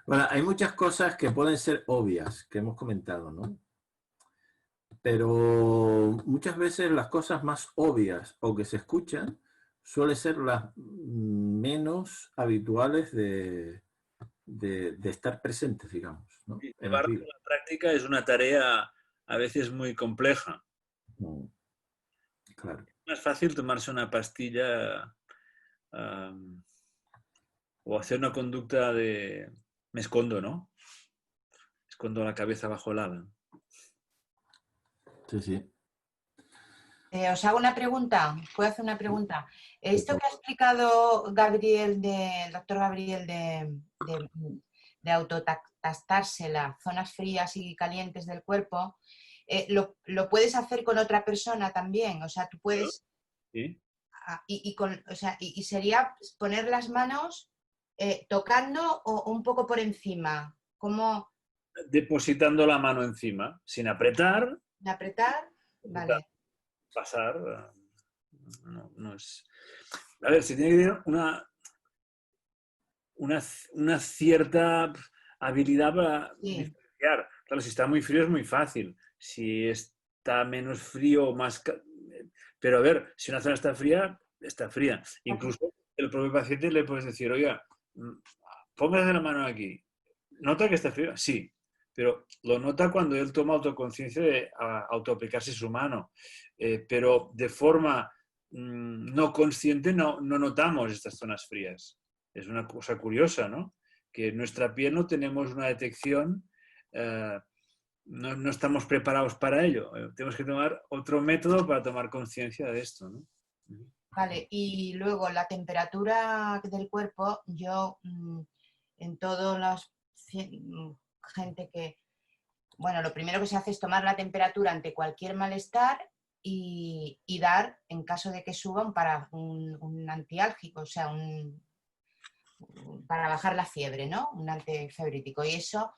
Bueno, hay muchas cosas que pueden ser obvias, que hemos comentado, ¿no? Pero muchas veces las cosas más obvias o que se escuchan suelen ser las menos habituales de estar presentes, digamos, ¿no? Llevarlo a la práctica es una tarea a veces muy compleja. Claro. Es más fácil tomarse una pastilla o hacer una conducta de me escondo, ¿no? Escondo la cabeza bajo el ala. Sí, sí. Os hago una pregunta. ¿Puedo hacer una pregunta? Esto que ha explicado Gabriel, el doctor Gabriel, de autotastarse las zonas frías y calientes del cuerpo, lo puedes hacer con otra persona también. O sea, tú puedes... ¿Sí? Y sería poner las manos tocando o un poco por encima. ¿Cómo? Depositando la mano encima, sin apretar. ¿De apretar? Vale. Pasar. No es... A ver, se tiene que tener una cierta habilidad para diferenciar. Claro, si está muy frío es muy fácil. Si está menos frío, más... Pero a ver, si una zona está fría, está fría. Incluso el propio paciente le puedes decir, oiga, póngase la mano aquí. ¿Nota que está frío? Sí. Pero lo nota cuando él toma autoconciencia de autoaplicarse su mano. Pero de forma no consciente no notamos estas zonas frías. Es una cosa curiosa, ¿no? Que en nuestra piel no tenemos una detección, no estamos preparados para ello. Tenemos que tomar otro método para tomar conciencia de esto, ¿no? Vale, y luego la temperatura del cuerpo, yo en todos los... gente que, bueno, lo primero que se hace es tomar la temperatura ante cualquier malestar y dar, en caso de que suba, un antiálgico, o sea, para bajar la fiebre, ¿no? Un antifebrítico. Y eso,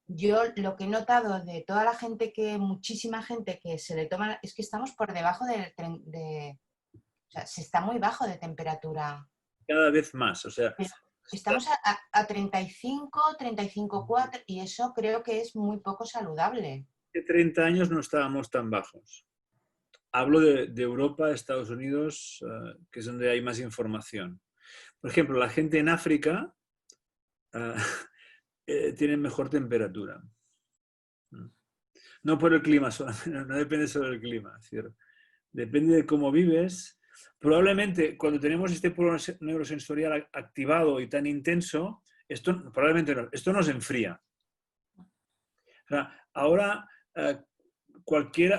yo lo que he notado de toda la gente muchísima gente que se le toma, es que estamos por debajo o sea, se está muy bajo de temperatura. Cada vez más, o sea... Estamos a 35, 35,4 y eso creo que es muy poco saludable. Hace 30 años no estábamos tan bajos. Hablo de Europa, Estados Unidos, que es donde hay más información. Por ejemplo, la gente en África tiene mejor temperatura. No por el clima solamente, no depende solo del clima, ¿cierto? Depende de cómo vives. Probablemente cuando tenemos este polo neurosensorial activado y tan intenso, esto nos enfría. O sea, ahora cualquier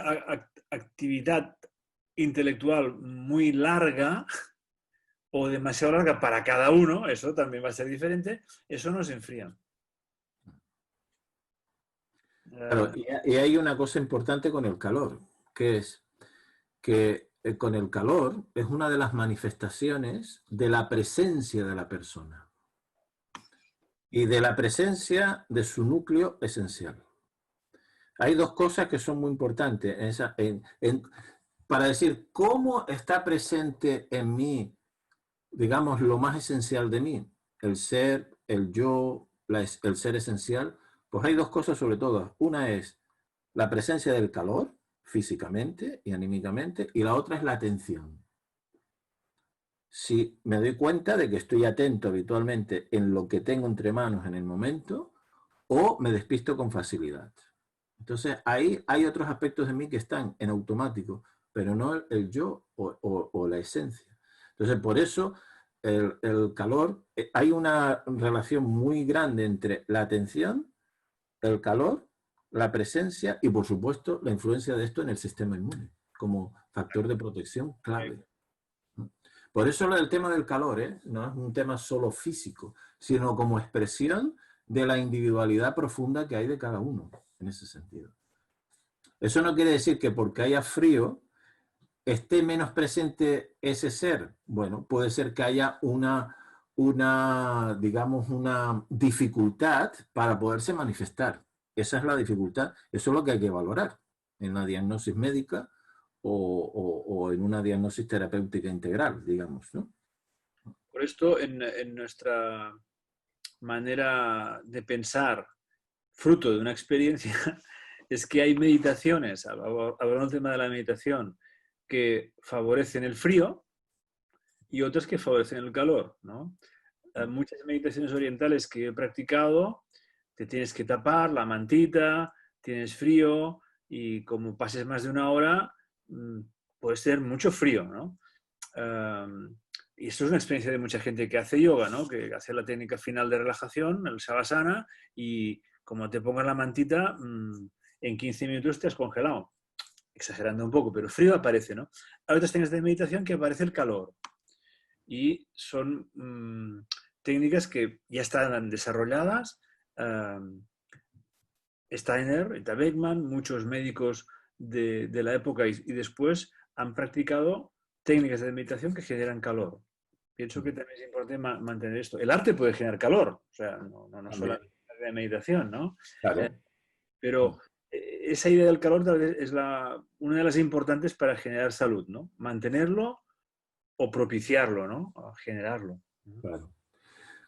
actividad intelectual muy larga o demasiado larga para cada uno, eso también va a ser diferente, eso nos enfría. Claro, y hay una cosa importante con el calor, que es que con el calor es una de las manifestaciones de la presencia de la persona y de la presencia de su núcleo esencial. Hay dos cosas que son muy importantes para decir cómo está presente en mí, digamos, lo más esencial de mí, el ser, el yo, el ser esencial. Pues hay dos cosas sobre todo. Una es la presencia del calor, físicamente y anímicamente, y la otra es la atención. Si me doy cuenta de que estoy atento habitualmente en lo que tengo entre manos en el momento, o me despisto con facilidad. Entonces, ahí hay otros aspectos de mí que están en automático, pero no el yo o la esencia. Entonces, por eso, el calor, hay una relación muy grande entre la atención, el calor, la presencia y, por supuesto, la influencia de esto en el sistema inmune, como factor de protección clave. Por eso el tema del calor, no es un tema solo físico, sino como expresión de la individualidad profunda que hay de cada uno, en ese sentido. Eso no quiere decir que porque haya frío esté menos presente ese ser. Bueno, puede ser que haya digamos, una dificultad para poderse manifestar. Esa es la dificultad. Eso es lo que hay que valorar en la diagnosis médica o en una diagnosis terapéutica integral, digamos, ¿no? Por esto, en nuestra manera de pensar, fruto de una experiencia, es que hay meditaciones, hablando del tema de la meditación, que favorecen el frío y otras que favorecen el calor, ¿no? Muchas meditaciones orientales que he practicado, te tienes que tapar la mantita, tienes frío y como pases más de una hora, puede ser mucho frío, ¿no? y esto es una experiencia de mucha gente que hace yoga, ¿no? Que hace la técnica final de relajación, el Savasana, y como te pongas la mantita, en 15 minutos te has congelado. Exagerando un poco, pero frío aparece, ¿no? Hay otras técnicas de meditación que aparece el calor. Y son técnicas que ya están desarrolladas. Steiner, Eta Beckman, muchos médicos de la época y después han practicado técnicas de meditación que generan calor. Pienso que también es importante mantener esto. El arte puede generar calor, o sea, no solo la meditación, ¿no? Claro. Pero esa idea del calor tal vez es una de las importantes para generar salud, ¿no? Mantenerlo o propiciarlo, ¿no? O generarlo. Claro.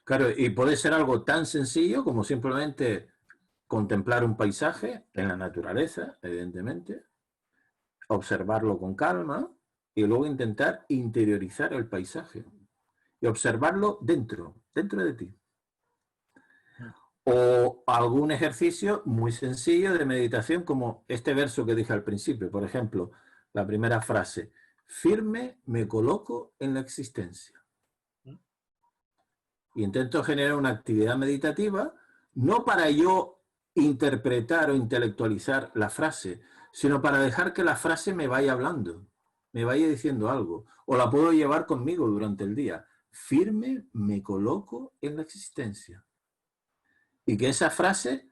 Claro, y puede ser algo tan sencillo como simplemente contemplar un paisaje en la naturaleza, evidentemente, observarlo con calma y luego intentar interiorizar el paisaje y observarlo dentro de ti. O algún ejercicio muy sencillo de meditación como este verso que dije al principio, por ejemplo, la primera frase, firme me coloco en la existencia. Y intento generar una actividad meditativa, no para yo interpretar o intelectualizar la frase, sino para dejar que la frase me vaya hablando, me vaya diciendo algo, o la puedo llevar conmigo durante el día. Firme me coloco en la existencia. Y que esa frase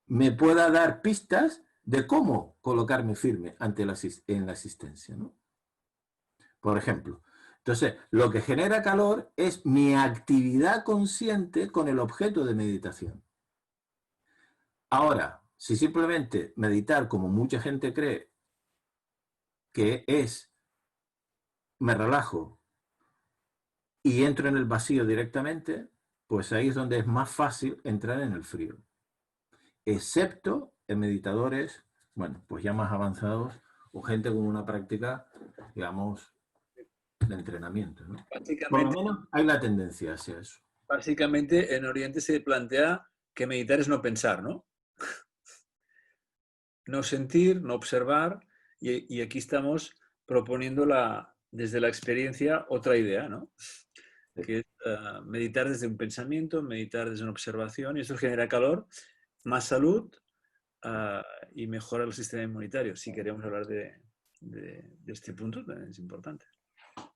me pueda dar pistas de cómo colocarme firme en la existencia, ¿no? Por ejemplo, entonces, lo que genera calor es mi actividad consciente con el objeto de meditación. Ahora, si simplemente meditar, como mucha gente cree, que es, me relajo y entro en el vacío directamente, pues ahí es donde es más fácil entrar en el frío. Excepto en meditadores, bueno, pues ya más avanzados o gente con una práctica, digamos, de entrenamiento, ¿no? Por lo menos hay la tendencia hacia eso. Básicamente, en Oriente se plantea que meditar es no pensar, ¿no? No sentir, no observar, y aquí estamos proponiendo desde la experiencia otra idea, ¿no? Que es meditar desde un pensamiento, meditar desde una observación, y eso genera calor, más salud y mejora el sistema inmunitario. Si queremos hablar de este punto, también es importante.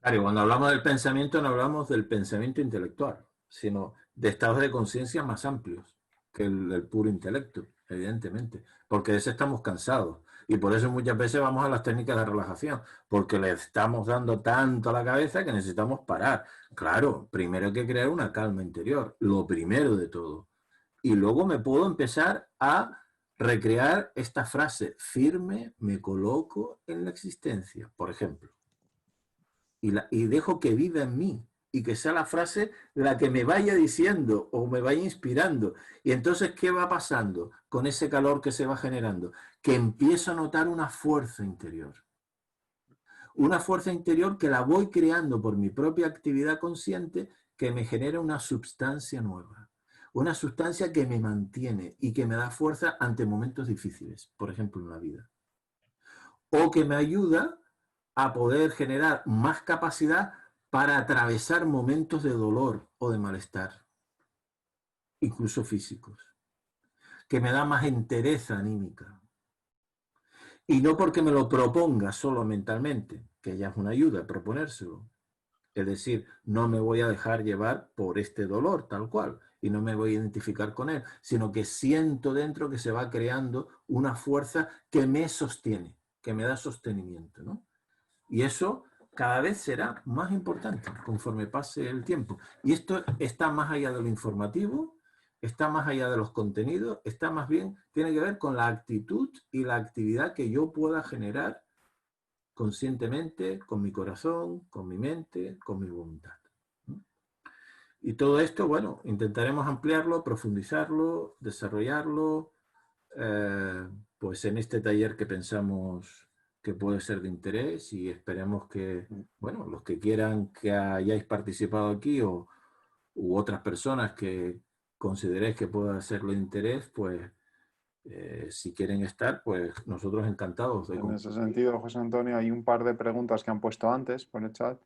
Claro, cuando hablamos del pensamiento no hablamos del pensamiento intelectual, sino de estados de conciencia más amplios que el puro intelecto, evidentemente, porque de eso estamos cansados. Y por eso muchas veces vamos a las técnicas de relajación, porque le estamos dando tanto a la cabeza que necesitamos parar. Claro, primero hay que crear una calma interior, lo primero de todo. Y luego me puedo empezar a recrear esta frase, firme me coloco en la existencia, por ejemplo. Y dejo que viva en mí y que sea la frase la que me vaya diciendo o me vaya inspirando. Y entonces, ¿qué va pasando con ese calor que se va generando? Que empiezo a notar una fuerza interior. Una fuerza interior que la voy creando por mi propia actividad consciente que me genera una sustancia nueva. Una sustancia que me mantiene y que me da fuerza ante momentos difíciles, por ejemplo, en la vida. O que me ayuda a poder generar más capacidad para atravesar momentos de dolor o de malestar, incluso físicos, que me da más entereza anímica. Y no porque me lo proponga solo mentalmente, que ya es una ayuda proponérselo. Es decir, no me voy a dejar llevar por este dolor tal cual y no me voy a identificar con él, sino que siento dentro que se va creando una fuerza que me sostiene, que me da sostenimiento, ¿no? Y eso cada vez será más importante conforme pase el tiempo. Y esto está más allá de lo informativo, está más allá de los contenidos, está más bien, tiene que ver con la actitud y la actividad que yo pueda generar conscientemente, con mi corazón, con mi mente, con mi voluntad. Y todo esto, bueno, intentaremos ampliarlo, profundizarlo, desarrollarlo, pues en este taller que pensamos que puede ser de interés y esperemos que, bueno, los que quieran que hayáis participado aquí u otras personas que consideréis que pueda serlo de interés, pues si quieren estar, pues nosotros encantados. En ese sentido, José Antonio, hay un par de preguntas que han puesto antes por el chat.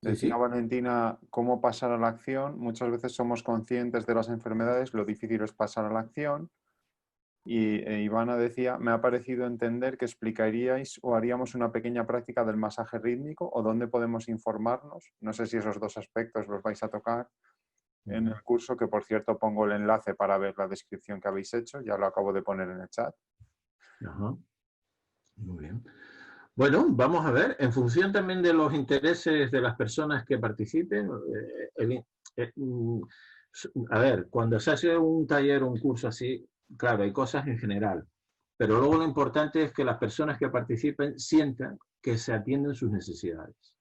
Decía Valentina, ¿cómo pasar a la acción? Muchas veces somos conscientes de las enfermedades, lo difícil es pasar a la acción. Y Ivana decía, me ha parecido entender que explicaríais o haríamos una pequeña práctica del masaje rítmico o dónde podemos informarnos. No sé si esos dos aspectos los vais a tocar en el curso, que por cierto pongo el enlace para ver la descripción que habéis hecho, ya lo acabo de poner en el chat. Ajá. Muy bien. Bueno, vamos a ver, en función también de los intereses de las personas que participen, a ver, cuando se hace un taller o un curso así, claro, hay cosas en general, pero luego lo importante es que las personas que participen sientan que se atienden sus necesidades,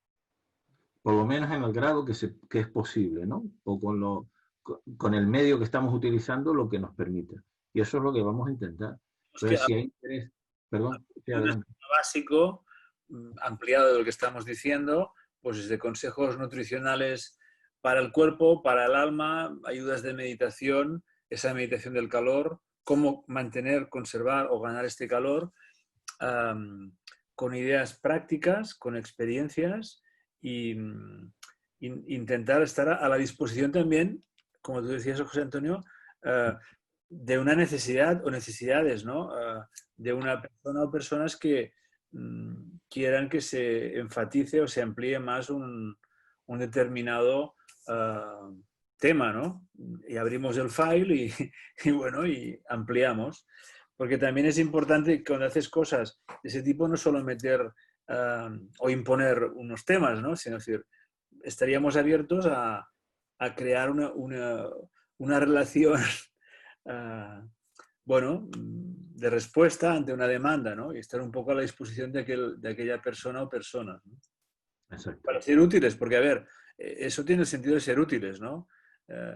por lo menos en el grado que es posible, ¿no? O con el medio que estamos utilizando, lo que nos permita. Y eso es lo que vamos a intentar. Entonces, si hay interés... Perdón, un básico ampliado de lo que estamos diciendo, pues desde consejos nutricionales para el cuerpo, para el alma, ayudas de meditación, esa meditación del calor, cómo mantener, conservar o ganar este calor, con ideas prácticas, con experiencias y intentar estar a la disposición también, como tú decías, José Antonio, de una necesidad o necesidades, ¿no? De una persona o personas que quieran que se enfatice o se amplíe más un determinado tema, ¿no? Y abrimos el file y bueno, y ampliamos. Porque también es importante que cuando haces cosas de ese tipo no solo meter o imponer unos temas, ¿no? Sino decir, estaríamos abiertos a crear una relación bueno, de respuesta ante una demanda, ¿no? Y estar un poco a la disposición de aquella persona o personas, ¿no? Exacto. Para ser útiles, porque, a ver, eso tiene el sentido de ser útiles, ¿no?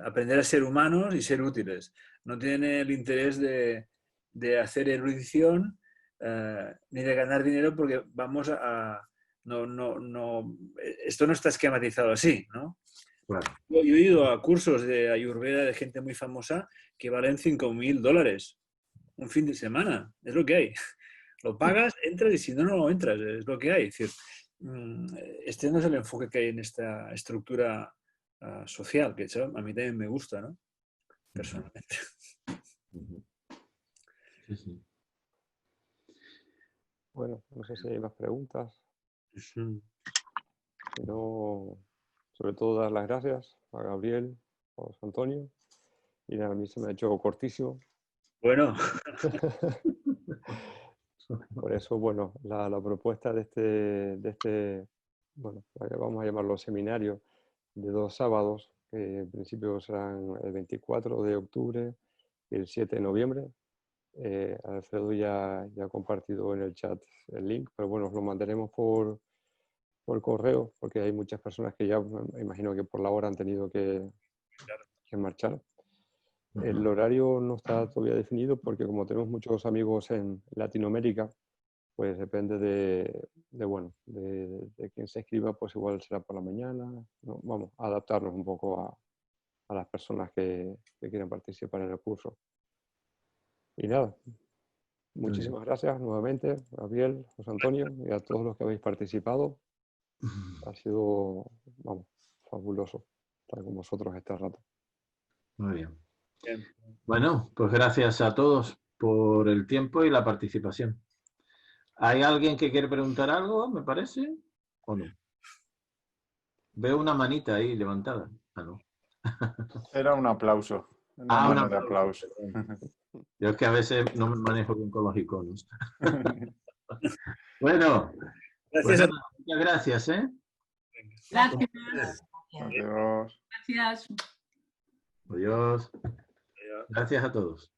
Aprender a ser humanos y ser útiles. No tiene el interés de hacer erudición ni de ganar dinero, porque vamos esto no está esquematizado así, ¿no? Claro. Yo he ido a cursos de Ayurveda de gente muy famosa que valen $5.000 un fin de semana. Es lo que hay. Lo pagas, entras y si no, no entras. Es lo que hay. Es decir, este no es el enfoque que hay en esta estructura social, que a mí también me gusta, ¿no? Personalmente. Sí, sí. Bueno, no sé si hay más preguntas. Si no, sobre todo dar las gracias a Gabriel, a José Antonio. Y a mí se me ha hecho cortísimo. Bueno. Por eso, bueno, la propuesta de este, bueno, vamos a llamarlo seminario, de 2 sábados, que en principio serán el 24 de octubre y el 7 de noviembre. Alfredo ya ha compartido en el chat el link, pero bueno, os lo mandaremos por correo, porque hay muchas personas que ya, me imagino que por la hora han tenido que marchar. El horario no está todavía definido porque como tenemos muchos amigos en Latinoamérica, pues depende de quién se escriba, pues igual será por la mañana, ¿no? Vamos a adaptarnos un poco a las personas que quieran participar en el curso. Y nada, muchísimas gracias nuevamente, Gabriel, José Antonio, y a todos los que habéis participado. Ha sido, vamos, fabuloso estar con vosotros este rato. Muy bien. Bueno, pues gracias a todos por el tiempo y la participación. ¿Hay alguien que quiere preguntar algo, me parece? ¿O no? Veo una manita ahí levantada. Ah, no. Era un aplauso. Una mano de aplauso. Yo es que a veces no me manejo bien con los iconos. Bueno, gracias. Pues, muchas gracias, ¿eh? Gracias. Adiós. Gracias. Adiós. Gracias a todos.